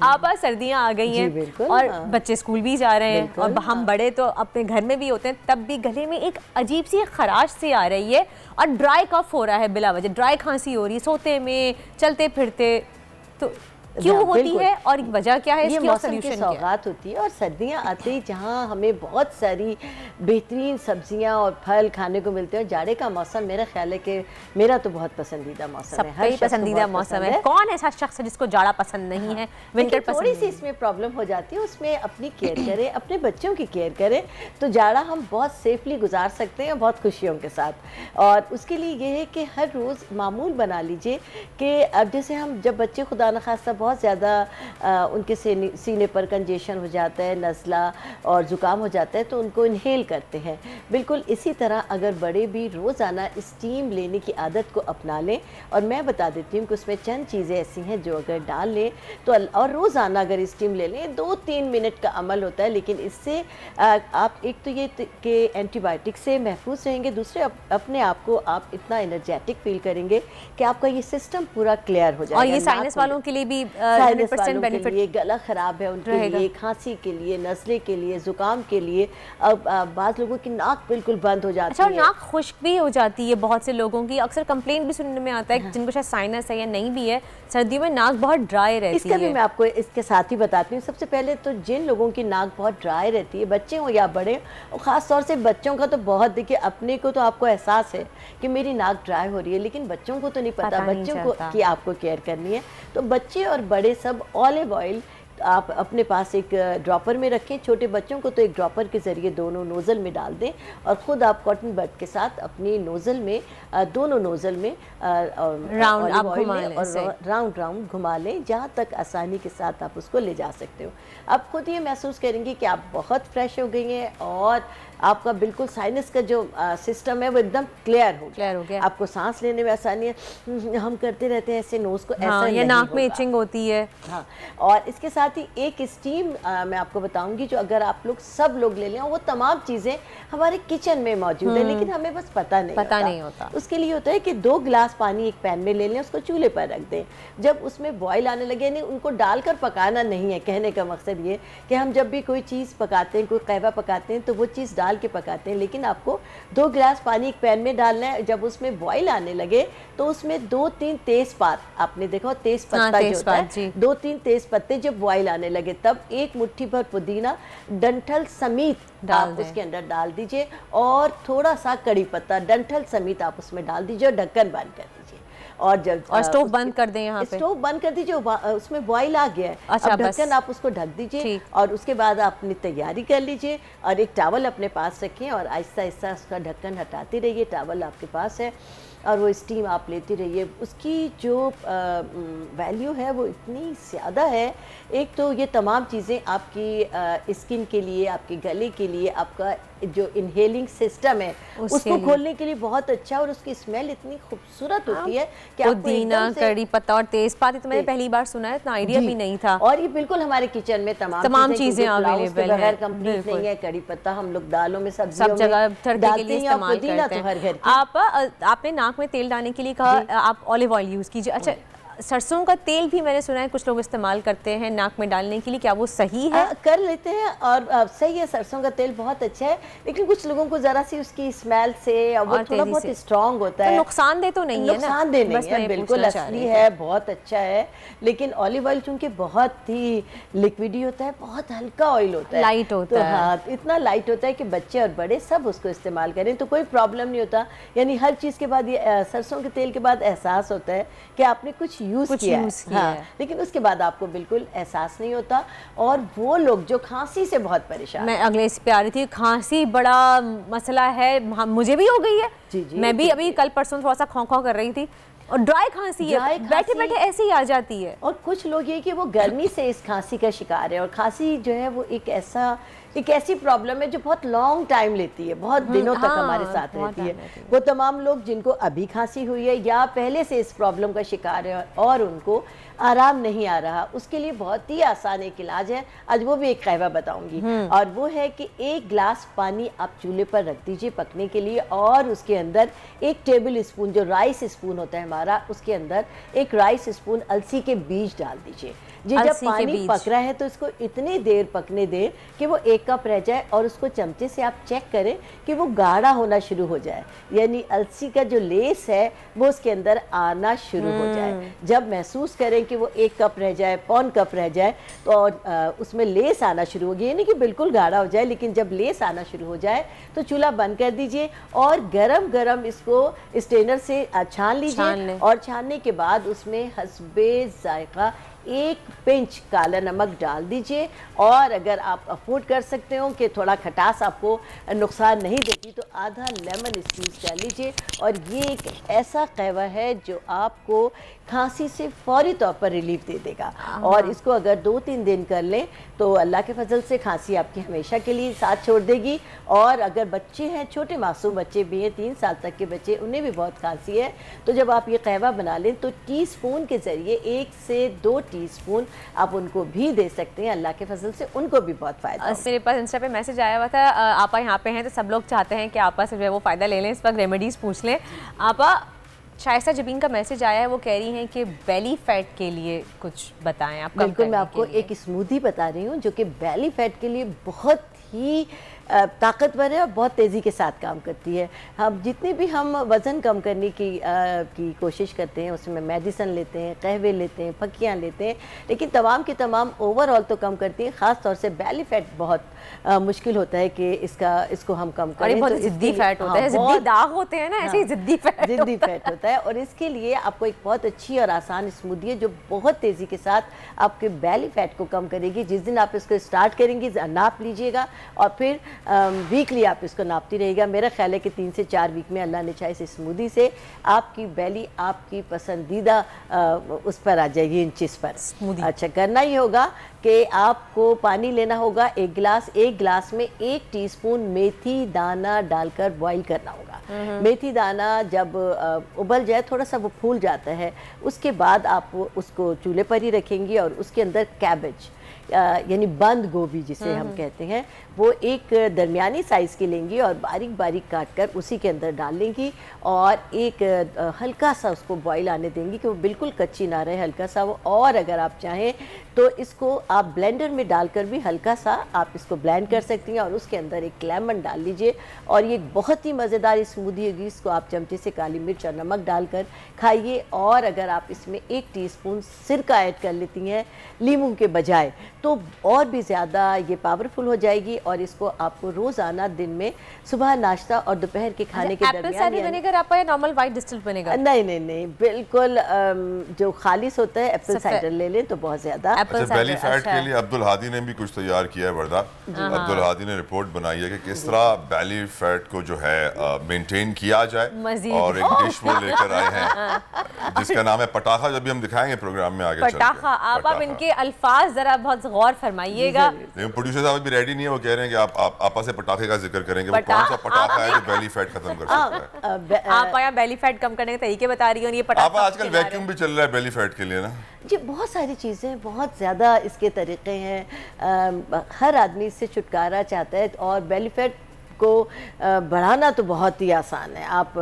आपा सर्दियां आ गई हैं और बच्चे स्कूल भी जा रहे हैं और हम बड़े तो अपने घर में भी होते हैं, तब भी गले में एक अजीब सी खराश सी आ रही है और ड्राई कफ हो रहा है बिला वजह, ड्राई खांसी हो रही है सोते में चलते फिरते, तो क्यों होती है और वजह क्या है इसकी? ये मौसम की सौगात होती है और सर्दियां आते ही जहां हमें बहुत सारी बेहतरीन सब्जियां और फल खाने को मिलते हैं। जाड़े का मौसम मेरा ख्याल है कि मेरा तो बहुत पसंदीदा मौसम है, हर पसंदीदा मौसम है। कौन ऐसा शख्स है जिसको जाड़ा पसंद नहीं है, विंटर पसंद? थोड़ी सी इसमें प्रॉब्लम हो जाती है, उसमें अपनी केयर करें, अपने बच्चों की केयर करें तो जाड़ा हम बहुत सेफली गुजार सकते हैं बहुत खुशियों के साथ। और उसके लिए ये है कि हर रोज़ मामूल बना लीजिए कि अब जैसे हम जब बच्चे खुदा न खास्ता बहुत ज़्यादा उनके सीने पर कंजेशन हो जाता है, नज़ला और ज़ुकाम हो जाता है तो उनको इनहेल करते हैं। बिल्कुल इसी तरह अगर बड़े भी रोज़ाना स्टीम लेने की आदत को अपना लें, और मैं बता देती हूँ कि उसमें चंद चीज़ें ऐसी हैं जो अगर डाल लें तो और रोज़ाना अगर स्टीम ले लें 2-3 मिनट का अमल होता है, लेकिन इससे आप एक तो ये कि एंटीबायोटिक से महफूज रहेंगे, दूसरे अपने आप को आप इतना एनर्जेटिक फील करेंगे कि आपका ये सिस्टम पूरा क्लियर हो जाएगा। और ये साइनस वालों के लिए भी 100% बेनिफिट, ये गला ख़राब है उनके लिए, खांसी के लिए, नज़ले के लिए, ज़ुकाम के लिए। अब बाज़ लोगों की नाक बिल्कुल बंद हो जाती है। नाक खुश्क भी हो जाती है बहुत से लोगों की, अक्सर कंप्लेंट भी सुनने में आता है जिनको शायद साइनस है या नहीं भी है, सर्दियों में नाक बहुत ड्राई रहती है। इसका भी मैं आपको इसके साथ ही बताती हूँ। सबसे पहले तो जिन लोगों की नाक बहुत ड्राई रहती है, बच्चे हों या बड़े, और ख़ास तौर से बच्चों का तो बहुत, देखिए अपने को तो आपको एहसास है कि मेरी नाक ड्राई हो रही है, लेकिन बच्चों को तो नहीं पता बच्चों को कि आपको केयर करनी है। तो बच्चे और बड़े सब ऑलिव ऑयल आप अपने पास एक ड्रॉपर में रखें। छोटे बच्चों को तो एक ड्रॉपर के ज़रिए दोनों नोज़ल में डाल दें और ख़ुद आप कॉटन बड के साथ अपनी नोज़ल में दोनों नोज़ल में राउंड राउंड घुमा लें जहाँ तक आसानी के साथ आप उसको ले जा सकते हो। आप खुद ये महसूस करेंगे कि आप बहुत फ्रेश हो गई हैं और आपका बिल्कुल साइनस का जो सिस्टम है वो एकदम क्लियर हो गया। आपको सांस लेने में आसानी है, हम करते रहते हैं ऐसे नोज़ को ऐसा या नाक में इचिंग होती है। हाँ, और इसके साथ ही एक स्टीम मैं आपको बताऊंगी जो अगर आप लोग सब लोग ले लें, वो तमाम चीज़ें हमारे किचन में मौजूद है लेकिन हमें बस पता नहीं होता। उसके लिए होता है कि 2 गिलास पानी एक पैन में ले लें, उसको चूल्हे पर रख दें। जब उसमें बॉयल आने लगे, नहीं उनको डालकर पकाना नहीं है, कहने का मकसद ये कि हम जब भी कोई चीज़ पकाते हैं, कोई कहवा पकाते हैं तो वो चीज़ डाल के पकाते हैं, लेकिन आपको 2 गिलास पानी एक पैन में डालना है। जब उसमें बॉयल आने लगे तो उसमें 2-3 तेज़पात, आपने देखा तेज पत्ता जो होता है, 2-3 तेज पत्ते जब बॉयल आने लगे तब एक मुट्ठी भर पुदीना डंठल समेत आप उसके अंदर डाल दीजिए और थोड़ा सा कड़ी पत्ता डंठल समेत आप उसमें डाल दीजिए और ढक्कन बंद कर दीजिए। और जब स्टोव बंद कर दें, यहाँ पे स्टोव बंद कर दीजिए, उसमें बॉयल आ गया है। अच्छा, अब ढक्कन आप उसको ढक दीजिए और उसके बाद आप अपनी तैयारी कर लीजिए और एक टावल अपने पास रखें और आहिस्ता आहिस्ता उसका ढक्कन हटाते रहिए। टावल आपके पास है और वो स्टीम आप लेती रहिए। उसकी जो वैल्यू है वो इतनी ज़्यादा है। एक तो ये तमाम चीज़ें आपकी स्किन के लिए, आपके गले के लिए, आपका जो इनहेलिंग सिस्टम है उसको खोलने के लिए बहुत अच्छा, और उसकी स्मेल इतनी खूबसूरत होती है कि पुदीना, कड़ी पत्ता और तेजपात, तो मैंने पहली बार सुना है, इतना आइडिया भी नहीं था। और ये बिल्कुल हमारे किचन में तमाम चीज़ें अवेलेबल है, कंप्लीट नहीं है। कड़ी पत्ता हम लोग दालों में, सब जगह तड़के के लिए इस्तेमाल करते हैं। हर घर आपने नाक में तेल डालने के लिए कहा, आप ऑलिव ऑयल यूज़ कीजिए। अच्छा, सरसों का तेल भी मैंने सुना है कुछ लोग इस्तेमाल करते हैं नाक में डालने के लिए, क्या वो सही है? कर लेते हैं और सही है, सरसों का तेल बहुत अच्छा है, लेकिन कुछ लोगों को ज़रा सी उसकी स्मेल से और वो थोड़ा बहुत स्ट्रॉन्ग होता है। नुकसानदेह तो नहीं है ना? नुकसानदेह नहीं है, बिल्कुल असली है, बहुत अच्छा है। लेकिन ऑलिव ऑयल चूँकि बहुत ही लिक्विडी होता है, बहुत हल्का ऑयल होता है, लाइट होता है। हाँ, इतना लाइट होता है कि बच्चे और बड़े सब उसको इस्तेमाल करें तो कोई प्रॉब्लम नहीं होता। यानी हर चीज़ के बाद ये सरसों के तेल के बाद एहसास होता है कि आपने कुछ यूज़ किया है, हाँ, लेकिन उसके बाद आपको बिल्कुल एहसास नहीं होता। और वो लोग जो खांसी से बहुत परेशान, मैं अगले इस पे आ रही थी, खांसी बड़ा मसला है, मुझे भी हो गई है। जी, मैं भी अभी कल परसों थोड़ा सा खौं खौं कर रही थी, और ड्राई खांसी है, बैठे बैठे ऐसे ही आ जाती है। और कुछ लोग ये कि वो गर्मी से इस खांसी का शिकार है, और खांसी जो है वो एक ऐसी प्रॉब्लम है जो बहुत लॉन्ग टाइम लेती है, बहुत दिनों तक हमारे साथ रहती है। वो तमाम लोग जिनको अभी खांसी हुई है या पहले से इस प्रॉब्लम का शिकार है और उनको आराम नहीं आ रहा, उसके लिए बहुत ही आसान एक इलाज है। आज वो भी एक कहवा बताऊंगी, और वो है कि 1 गिलास पानी आप चूल्हे पर रख दीजिए पकने के लिए, और उसके अंदर 1 टेबल स्पून, जो राइस स्पून होता है हमारा, उसके अंदर 1 राइस स्पून अलसी के बीज डाल दीजिए। जब पानी पक रहा है तो इसको इतनी देर पकने दें कि वो 1 कप रह जाए, और उसको चमचे से आप चेक करें कि वो गाढ़ा होना शुरू हो जाए, यानी अलसी का जो लेस है वो उसके अंदर आना शुरू हो जाए। जब महसूस करें कि वो 1 कप रह जाए, पौन कप रह जाए, तो उसमें लेस आना शुरू हो गया, यानी कि बिल्कुल गाढ़ा हो जाए, लेकिन जब लेस आना शुरू हो जाए तो चूल्हा बंद कर दीजिए और गरम गरम इसको स्ट्रेनर से छान लीजिए, और छानने के बाद उसमें हस्बे जायका 1 पिंच काला नमक डाल दीजिए। और अगर आप अफोर्ड कर सकते हो कि थोड़ा खटास आपको नुकसान नहीं देगी तो आधा लेमन स्क्वीज डाल लीजिए। और ये एक ऐसा कहवा है जो आपको खांसी से फौरी तौर पर रिलीफ दे देगा, और इसको अगर 2-3 दिन कर लें तो अल्लाह के फजल से खांसी आपकी हमेशा के लिए साथ छोड़ देगी। और अगर बच्चे हैं, छोटे मासूम बच्चे भी हैं, 3 साल तक के बच्चे, उन्हें भी बहुत खांसी है, तो जब आप ये कहवा बना लें तो टीस्पून के ज़रिए 1 से 2 टीस्पून आप उनको भी दे सकते हैं। अल्लाह के फजल से उनको भी बहुत फ़ायदा। मेरे पास इंस्टा पे मैसेज आया हुआ था, आपा यहाँ पे हैं तो सब लोग चाहते हैं कि आपा से जो है वो फ़ायदा ले लें, इस वक्त रेमेडीज़ पूछ लें। आपा, शाइस्ता जबीन का मैसेज आया है, वो कह रही हैं कि बेली फैट के लिए कुछ बताएं आप। बिल्कुल, मैं आपको एक स्मूदी बता रही हूँ जो कि बेली फैट के लिए बहुत ही ताकतवर है और बहुत तेज़ी के साथ काम करती है। हम जितने भी हम वज़न कम करने की कोशिश करते हैं उसमें मेडिसिन लेते हैं, कहवे लेते हैं, फकियाँ लेते हैं, लेकिन तमाम के तमाम ओवरऑल तो कम करती हैं। ख़ास तौर से बेली फैट बहुत मुश्किल होता है कि इसको हम कम करें। बहुत ज़िद्दी फैट होता है, ज़िद्दी दाग होते हैं ना, ऐसे ही ज़िद्दी फैट होता है। और इसके लिए आपको एक बहुत अच्छी और आसान स्मूदी है जो बहुत तेज़ी के साथ आपके बेली फैट को कम करेगी। जिस दिन आप इसको स्टार्ट करेंगे नाप लीजिएगा और फिर वीकली आप इसको नापती रहेगा। मेरा ख्याल है कि 3 से 4 वीक में अल्लाह ने चाहे इस स्मूदी से आपकी बेली आपकी पसंदीदा उस पर आ जाएगी, इंचिस पर। अच्छा, करना ही होगा कि आपको पानी लेना होगा 1 गिलास। 1 गिलास में 1 टीस्पून मेथी दाना डालकर बॉईल करना होगा। मेथी दाना जब उबल जाए, थोड़ा सा वो फूल जाता है, उसके बाद आप उसको चूल्हे पर ही रखेंगी और उसके अंदर कैबेज यानी बंद गोभी जिसे हम कहते हैं, वो एक दरमियानी साइज़ की लेंगी और बारीक बारीक काट कर उसी के अंदर डाल लेंगी और एक हल्का सा उसको बॉईल आने देंगी कि वो बिल्कुल कच्ची ना रहे, हल्का सा वो। और अगर आप चाहें तो इसको आप ब्लेंडर में डालकर भी हल्का सा आप इसको ब्लेंड कर सकती हैं और उसके अंदर एक लेमन डाल लीजिए और ये बहुत ही मज़ेदार स्मूदी होगी। इसको आप चमचे से काली मिर्च और नमक डालकर खाइए। और अगर आप इसमें 1 टीस्पून सिरका ऐड कर लेती हैं लीमू के बजाय तो और भी ज़्यादा ये पावरफुल हो जाएगी। और इसको आपको रोज़ाना दिन में सुबह नाश्ता और दोपहर के खाने के दरमियान। एप्पल साइडर विनेगर आप या नॉर्मल वाइट डिस्टिल्ड विनेगर? नहीं, बिल्कुल जो खालिस होता है एप्पल साइडर ले लें तो बहुत ज़्यादा। अच्छा, बेली फैट के लिए अब्दुल हादी ने भी कुछ तैयार किया है वर्दा। अब्दुल हादी ने रिपोर्ट बनाई है कि किस तरह बेली फैट को जो है मेंटेन किया जाए, और एक डिश वो लेकर आए हैं जिसका नाम है पटाखा। जब भी हम दिखाएंगे प्रोग्राम में आगे पटाखा। आप इनके अल्फाज जरा बहुत गौर फरमाइएगा। प्रोड्यूसर साहब भी रेडी नहीं है, वो कह रहे हैं कि आप आपा से पटाखे का जिक्र करेंगे। वो कौन सा पटाखा है जो बेली फैट खत्म कर सकता है? आप यहाँ बेली फैट कम करने के तरीके बता रही हो। ये पटाखा आजकल वैक्यूम भी चल रहा है बेली फैट के लिए ना जी, बहुत सारी चीज़ें, बहुत ज़्यादा इसके तरीक़े हैं। हर आदमी इससे छुटकारा चाहता है और बेली फैट को बढ़ाना तो बहुत ही आसान है। आप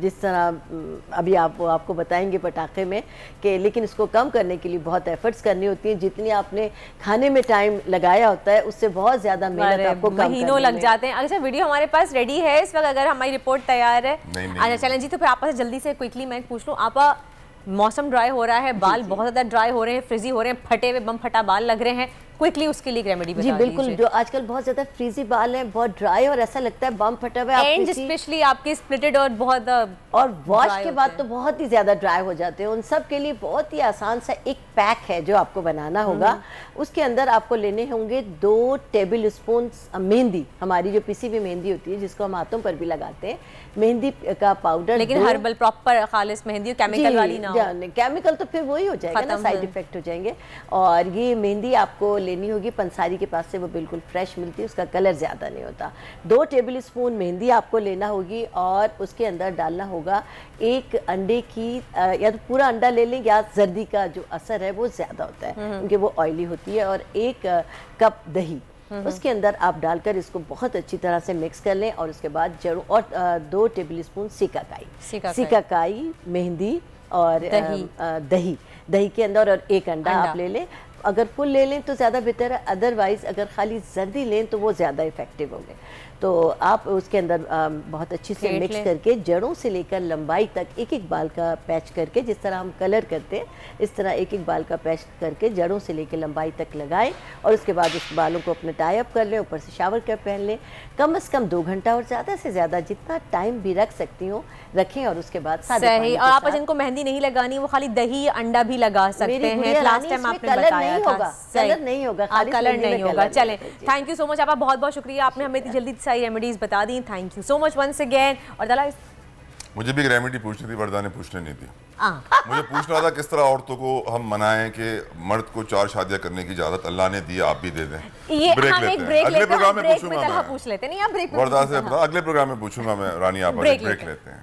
जिस तरह अभी आपको बताएंगे पटाखे में कि, लेकिन इसको कम करने के लिए बहुत एफर्ट्स करनी होती हैं। जितनी आपने खाने में टाइम लगाया होता है उससे बहुत ज़्यादा मेहनत आपको महीनों लग जाते हैं। अच्छा, वीडियो हमारे पास रेडी है इस वक्त, अगर हमारी रिपोर्ट तैयार है। अच्छा चलें जी, तो फिर आप जल्दी से क्विकली मैं पूछ लूँ, आप मौसम ड्राई हो रहा है, बाल बहुत ज़्यादा ड्राई हो रहे हैं, फ्रिजी हो रहे हैं, फटे हुए बम फटा बाल लग रहे हैं, क्विकली उसके लिए रेमेडी बता जी दीजिए। बिल्कुल, जो आजकल बहुत ज्यादा फ्रीजी बाल हैं, बहुत ड्राई और ऐसा लगता है बम फटा हुआ है, एंड स्पेशली आपके स्प्लिटेड और बहुत और वॉश के बाद तो बहुत ही ज्यादा ड्राई हो जाते हैं, उन सब के लिए बहुत ही आसान सा एक पैक है जो आपको बनाना होगा। उसके अंदर आपको लेने होंगे 2 टेबल स्पून मेहंदी, हमारी जो पिसी हुई मेहंदी होती है जिसको हम हाथों पर भी लगाते हैं, मेहंदी का पाउडर। लेकिन हर्बल प्रॉपर खालिस मेहंदी, केमिकल वाली ना हो। केमिकल तो फिर वही हो जाएगा ना, साइड इफेक्ट हो जाएंगे। और ये मेहंदी आपको लेनी होगी पंसारी के पास से, वो बिल्कुल फ्रेश मिलती है, उसका कलर ज़्यादा नहीं होता। 2 टेबल स्पून मेहंदी आपको लेना होगी और उसके अंदर डालना होगा 1 अंडे की, या तो पूरा अंडा ले लें या जर्दी का जो असर है वो ज़्यादा होता है क्योंकि वो ऑयली होती है, और 1 कप दही उसके अंदर आप डालकर इसको बहुत अच्छी तरह से मिक्स कर लें। और उसके बाद जरूर और 2 टेबल स्पून सिकाकाई, मेहंदी और दही के अंदर, और 1 अंडा आप ले लें। अगर फुल ले लें तो ज़्यादा बेहतर है, अदरवाइज़ अगर खाली जर्दी लें तो वो ज़्यादा इफेक्टिव होंगे। तो आप उसके अंदर बहुत अच्छी से मिक्स करके जड़ों से लेकर लंबाई तक एक बाल का पैच करके, जिस तरह हम कलर करते हैं इस तरह एक बाल का पैच करके जड़ों से लेकर लंबाई तक लगाएं। और उसके बाद उस बालों को अपने टाई अप कर लें, ऊपर से शावर कैप पहन लें, कम से कम 2 घंटा और ज़्यादा से ज़्यादा जितना टाइम भी रख सकती हूँ रखें। और उसके बाद सही। और आप जिनको मेहंदी नहीं लगानी वो खाली दही अंडा भी लगा सकते हैं। लास्ट टाइम आपने बताया था कलर नहीं होगा, कलर नहीं होगा। चले, थैंक यू सो मच, आपका बहुत बहुत शुक्रिया, आपने हमें इतनी जल्दी सारी रेमेडीज बता दी। Thank you so much once again. और दला मुझे भी एक रेमेडी पूछनी थी, वर्दा ने पूछने नहीं दी। मुझे पूछना था किस तरह औरतों को हम मनाएं कि मर्द को 4 शादियां करने की इजाजत अल्लाह ने दी, आप भी दे दें। ये ब्रेक हम लेते एक हैं, ब्रेक अगले प्रोग्राम में ब्रेक पूछूंगा मैं, पूछ लेते नहीं, आप ब्रेक में वर्दा से पता, अगले प्रोग्राम में पूछूंगा मैं। रानी आप ब्रेक लेते हैं।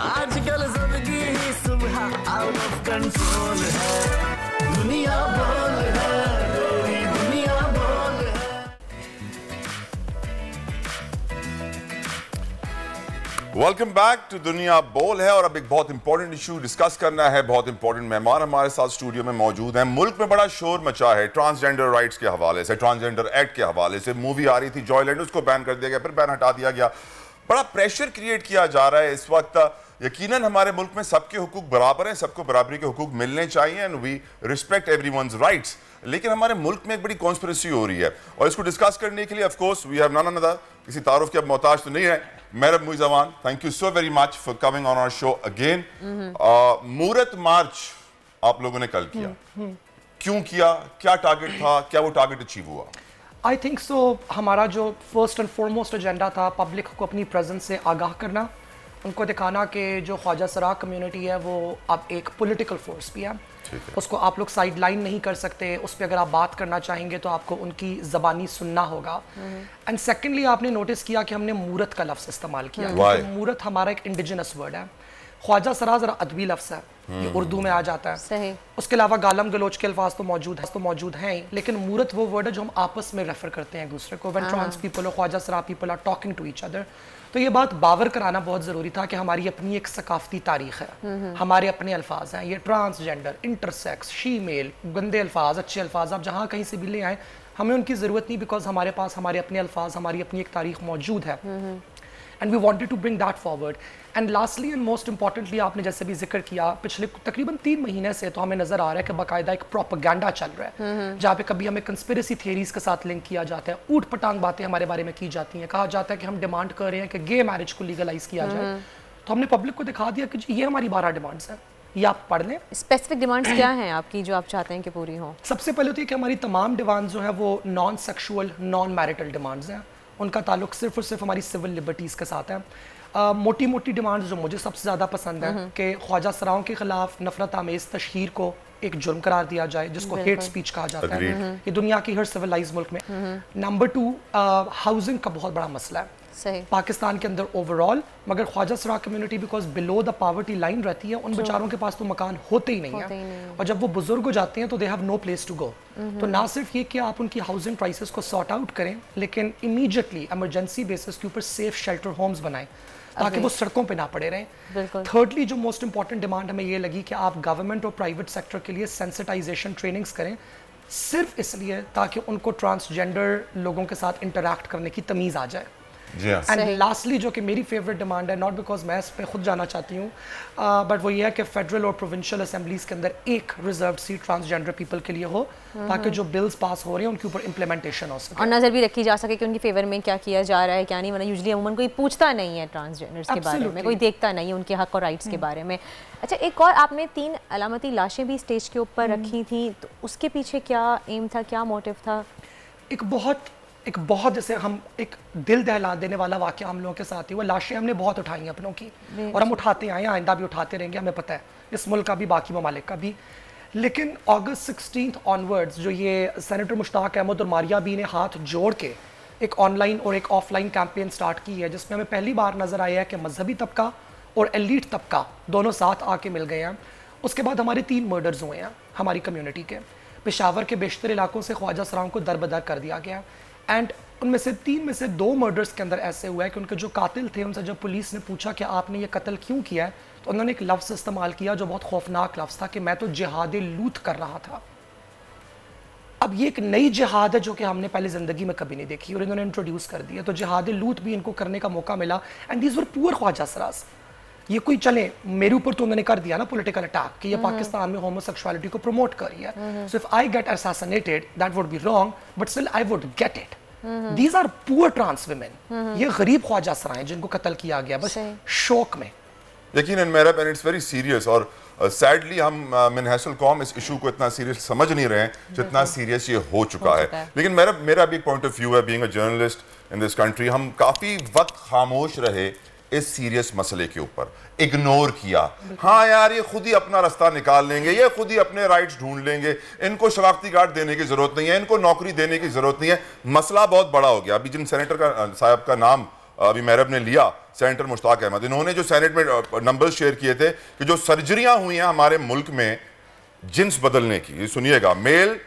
आजकल जिंदगी ही सुबह आउट ऑफ कंट्रोल है, दुनिया बोल है, तेरी दुनिया बोल है। वेलकम बैक टू दुनिया बोल है। और अब एक बहुत इंपॉर्टेंट इशू डिस्कस करना है। बहुत इंपॉर्टेंट मेहमान हमारे साथ स्टूडियो में मौजूद हैं। मुल्क में बड़ा शोर मचा है ट्रांसजेंडर राइट्स के हवाले से, ट्रांसजेंडर एक्ट के हवाले से। मूवी आ रही थी जॉयलैंड, उसको बैन कर दिया गया, फिर बैन हटा दिया गया। बड़ा प्रेशर क्रिएट किया जा रहा है इस वक्त। यकीनन हमारे मुल्क में सबके हुकूक बराबर हैं, सबको बराबरी के हुकूक मिलने चाहिए and we respect everyone's rights. लेकिन हमारे मुल्क में एक बड़ी कॉन्स्पिरेसी हो रही है और इसको डिस्कस करने के लिए of course we have none other, किसी तारुफ के अब मोहताज तो नहीं है, मेहरब मुइज़वान। Thank you so very much for coming on our show again. मूरत मार्च आप लोगों ने कल किया, क्यों किया, क्या टारगेट था, क्या वो टारगेट अचीव हुआ? आई थिंक सो हमारा जो फर्स्ट एंड फॉरमोस्ट एजेंडा था पब्लिक को अपनी प्रेजेंस से आगाह करना, उनको दिखाना कि जो ख्वाजा सरा कम्युनिटी है वो अब एक पॉलिटिकल फोर्स भी है, उसको आप लोग साइड लाइन नहीं कर सकते, उस पर अगर आप बात करना चाहेंगे तो आपको उनकी ज़बानी सुनना होगा। एंड सेकेंडली आपने नोटिस किया कि हमने मूरत का लफ्ज़ इस्तेमाल किया, क्योंकि मूरत हमारा एक इंडिजिनस वर्ड है। ख्वाजा सरा ज़रा अदबी लफ्ज़ है, ये उर्दू में आ जाता है। सही। उसके अलावा गालम गलोच के अल्फाज तो मौजूद हैं ही, लेकिन मूरत वो वर्ड है जो हम आपस में रेफर करते हैं एक दूसरे को। व्हेन ट्रांस पीपल और ख्वाजा सरा people are talking to each other, तो ये बात बावर कराना बहुत ज़रूरी था कि हमारी अपनी एक सकाफती तारीख है, हमारे अपने अल्फाज हैं। ये ट्रांसजेंडर, इंटरसेक्स, शीमेल, गंदे अल्फाज, अच्छे अल्फाज, आप जहाँ कहीं से भी ले आए, हमें उनकी ज़रूरत नहीं, बिकॉज हमारे पास हमारे अपने अल्फाज, हमारी अपनी एक तारीख मौजूद है। And we wanted to bring that forward. And lastly and most importantly आपने जैसे भी जिक्र किया, पिछले तकरीबन 3 महीने से तो हमें नजर आ रहा है कि बाकायदा एक प्रोपेगेंडा चल रहा है, जहाँ पे कभी हमें कंस्पिरेसी थियरीज के साथ लिंक किया जाता है, ऊट पटांग बातें हमारे बारे में की जाती हैं, कहा जाता है कि हम डिमांड कर रहे हैं कि गे मैरिज को लीगलाइज किया जाए। तो हमने पब्लिक को दिखा दिया कि ये हमारी 12 डिमांड्स हैं, ये आप पढ़ लें। स्पेसिफिक डिमांड्स क्या हैं आपकी जो आप चाहते हैं कि पूरी हो? सबसे पहले तो ये कि हमारी तमाम डिमांड्स जो है वो non sexual, non marital demands हैं, उनका ताल्लुक सिर्फ और सिर्फ हमारी सिविल लिबर्टीज़ के साथ है। मोटी मोटी डिमांड्स जो मुझे सबसे ज़्यादा पसंद है कि ख्वाजा सराओं के खिलाफ नफरत आमेज तशहीर को एक जुर्म करार दिया जाए, जिसको हेट स्पीच कहा जाता है, ये दुनिया की हर सिविलाइज मुल्क में। नंबर 2, हाउसिंग का बहुत बड़ा मसला है सही। पाकिस्तान के अंदर ओवरऑल, मगर ख्वाजा सरा community because below the poverty line रहती है, उन बेचारों के पास तो मकान होते ही नहीं है, और जब वो बुजुर्ग हो जाते हैं तो they have no place to go. तो ना सिर्फ ये कि आप उनकी हाउसिंग क्राइसिस को सॉर्ट आउट करें, लेकिन इमीडिएटली इमरजेंसी बेसिस के ऊपर सेफ शेल्टर होम्स बनाएं ताकि वो सड़कों पे ना पड़े रहें। थर्डली जो मोस्ट इंपॉर्टेंट डिमांड हमें ये लगी कि आप गवर्नमेंट और प्राइवेट सेक्टर के लिए सेंसिटाइजेशन ट्रेनिंग्स करें, सिर्फ इसलिए ताकि उनको ट्रांसजेंडर लोगों के साथ इंटरैक्ट करने की तमीज़ आ जाए। जी हाँ। एंड लास्टली जो कि मेरी फेवरेट डिमांड है, नॉट बिकॉज मैं इस पे खुद जाना चाहती हूँ, बट वो ये है कि फेडरल और प्रोविंशियल असेंबलीज के अंदर एक रिजर्व सीट ट्रांसजेंडर पीपल के लिए हो, ताकि जो बिल्स पास हो रहे हैं उनके ऊपर इम्प्लीमेंटेशन हो सके और नजर भी रखी जा सके कि उनकी फेवर में क्या किया जा रहा है क्या नहीं, वरना यूजुअली अमूमन कोई पूछता नहीं है ट्रांसजेंडर्स के बारे में, कोई देखता नहीं है उनके हक और राइट्स के बारे में। अच्छा, एक और आपने 3 अलामती लाशें भी स्टेज के ऊपर रखी थी, तो उसके पीछे क्या एम था, क्या मोटिव था? एक बहुत जैसे हम एक दिल दहला देने वाला वाक़या हम लोगों के साथ ही, वो लाशें हमने बहुत उठाई हैं अपनों की, और हम उठाते आए हैं, आइंदा भी उठाते रहेंगे, हमें पता है, इस मुल्क का भी, बाकी ममालिक का भी। लेकिन अगस्त 16 ऑनवर्ड्स जो ये सेनेटर मुश्ताक अहमद और मारिया बी ने हाथ जोड़ के एक ऑनलाइन और एक ऑफलाइन कैंपेन स्टार्ट की है, जिसमें हमें पहली बार नज़र आया है कि मजहबी तबका और एलीट तबका दोनों साथ आके मिल गए हैं। उसके बाद हमारे 3 मर्डर्स हुए हैं हमारी कम्युनिटी के। पेशावर के बेशतर इलाकों से ख्वाजा सराओं को दरबदर कर दिया गया, एंड उनमें से 3 में से 2 मर्डर्स के अंदर ऐसे हुआ है कि उनके जो कातिल थे उनसे जब पुलिस ने पूछा कि आपने ये कत्ल क्यों किया है, तो उन्होंने एक लफ्ज़ इस्तेमाल किया जो बहुत खौफनाक लफ्ज़ था कि मैं तो जिहाद लूत कर रहा था। अब ये एक नई जिहाद है जो कि हमने पहले ज़िंदगी में कभी नहीं देखी, और इन्होंने इंट्रोड्यूस कर दिया, तो जिहाद लूत भी इनको करने का मौका मिला। एंड दीज वर पुअर ख्वाजा सरास। ये कोई चले मेरे ऊपर तो उन्होंने कर दिया ना पॉलिटिकल अटैक कि ये पाकिस्तान में होमोसेक्सुअलिटी को प्रमोट कर रही है, so if I get assassinated that would be wrong, but still I would get it. These are poor trans women, ये गरीब ख्वाजा सराएं जिनको कत्ल किया गया बस शौक में। यकीनन मेरा एंड इट्स वेरी सीरियस, और सैडली हम मिनहसल कौम इस इशू को इतना सीरियस समझ नहीं रहे हैं जितना सीरियस ये हो चुका है। लेकिन मेरा भी एक पॉइंट ऑफ व्यू है, being a journalist in this country, हम काफ़ी वक्त खामोश रहे इस सीरियस मसले के ऊपर, इग्नोर किया। हाँ यार, ये खुद ही अपना रास्ता निकाल लेंगे, ये खुद ही अपने राइट्स ढूंढ लेंगे, इनको शनाख्ती कार्ड देने की जरूरत नहीं है, इनको नौकरी देने की जरूरत नहीं है। मसला बहुत बड़ा हो गया। अभी जिन सेनेटर साहब का नाम अभी मेहरब ने लिया, सेनेटर मुश्ताक अहमद, इन्होंने जो सेनेट में नंबर्स शेयर किए थे कि जो सर्जरियां हुई हैं हमारे मुल्क में जिन्स बदलने की, ये सुनिएगा, मेल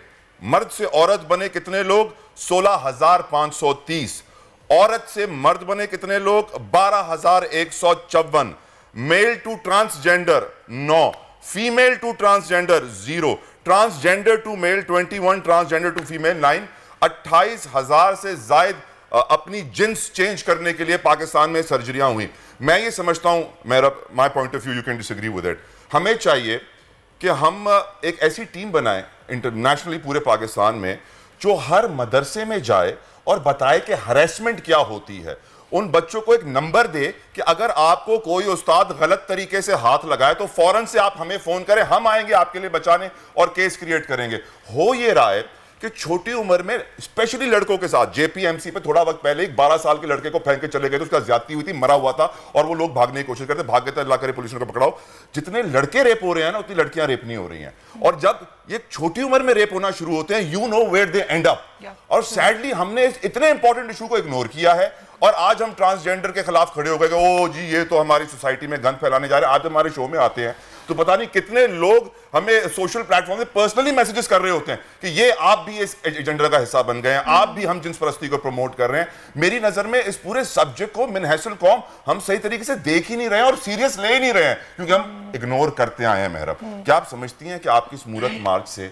मर्द से औरत बने कितने लोग? 16,530। औरत से मर्द बने कितने लोग? 12,154। Male to transgender 9, female to transgender 0, transgender to male 21, transgender to female 9। 28,000 से जायद अपनी जिन्स चेंज करने के लिए पाकिस्तान में सर्जरियां हुई। मैं ये समझता हूं, मेरा my point of view, you can disagree with it, हमें चाहिए कि हम एक ऐसी टीम बनाएं इंटरनेशनली पूरे पाकिस्तान में जो हर मदरसे में जाए और बताए कि हरेसमेंट क्या होती है। उन बच्चों को एक नंबर दे कि अगर आपको कोई उस्ताद गलत तरीके से हाथ लगाए तो फौरन से आप हमें फोन करें, हम आएंगे आपके लिए बचाने और केस क्रिएट करेंगे। हो ये रहा है कि छोटी उम्र में स्पेशली लड़कों के साथ, जेपीएमसी पे थोड़ा वक्त पहले एक 12 साल के लड़के को फेंक के चले गए थे, उसका ज्यादती हुई थी, मरा हुआ था, और वो लोग भागने की कोशिश करते, भाग गए थे, अल्लाह करे पुलिस ने पकड़ाओ। जितने लड़के रेप हो रहे हैं ना, उतनी लड़कियां रेप नहीं हो रही हैं। और जब ये छोटी उम्र में रेप होना शुरू होते हैं, you know where they end up. और सैडली हमने इतने इंपॉर्टेंट इशू को इग्नोर किया है, और आज हम ट्रांसजेंडर के खिलाफ खड़े हो गए कि ओ जी ये तो हमारी सोसाइटी में गंद फैलाने जा रहे हैं। आज हमारे शो में आते हैं तो पता नहीं कितने लोग हमें सोशल प्लेटफॉर्म पे पर्सनली मैसेजेस कर रहे होते हैं कि ये आप भी इस एजेंडा का हिस्सा बन गए हैं, आप भी हम जिन्स परस्ती को प्रमोट कर रहे हैं। मेरी नजर में इस पूरे सब्जेक्ट को मिनहसल कौम हम सही तरीके से देख ही नहीं रहे हैं और सीरियस ले ही नहीं रहे हैं, क्योंकि हम इग्नोर करते आए हैं। मेहरब, क्या आप समझती हैं कि आपकी इस मूरत मार्च से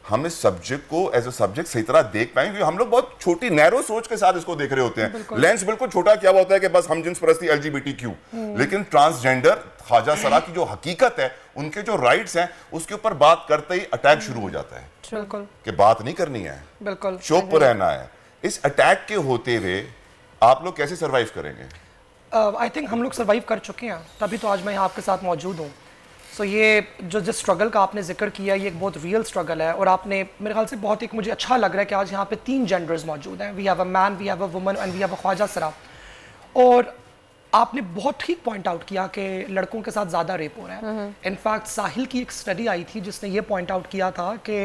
हम इस सब्जेक्ट को एज अ सब्जेक्ट सही तरह देख पाएंगे? क्योंकि हम लोग बहुत छोटी नैरो सोच के साथ इसको देख रहे होते हैं। लेंस बिल्कुल छोटा क्या होता है कि बस हम जिन्स परस्ती LGBTQ, लेकिन ट्रांसजेंडर ख्वाजा सरा की जो हकीकत है, उनके जो राइट्स हैं, उसके ऊपर बात करते ही अटैक शुरू हो जाता है बिल्कुल कि बात नहीं करनी है, बिल्कुल चुप रहना है। इस अटैक के होते हुए आप लोग कैसे सर्वाइव करेंगे? आई थिंक हम लोग सर्वाइव कर चुके हैं, तभी तो आज मैं यहाँ आपके साथ मौजूद हूँ। सो ये जो जिस स्ट्रगल का आपने जिक्र किया, ये एक बहुत रियल स्ट्रगल है, और आपने मेरे ख्याल से बहुत, एक मुझे अच्छा लग रहा है कि आज यहाँ पे 3 जेंडर्स मौजूद हैं। We have a man, we have a woman and we have a ख्वाजा सरा। और आपने बहुत ठीक पॉइंट आउट किया कि लड़कों के साथ ज़्यादा रेप हो रहा है। इनफैक्ट साहिल की एक स्टडी आई थी जिसने ये पॉइंट आउट किया था कि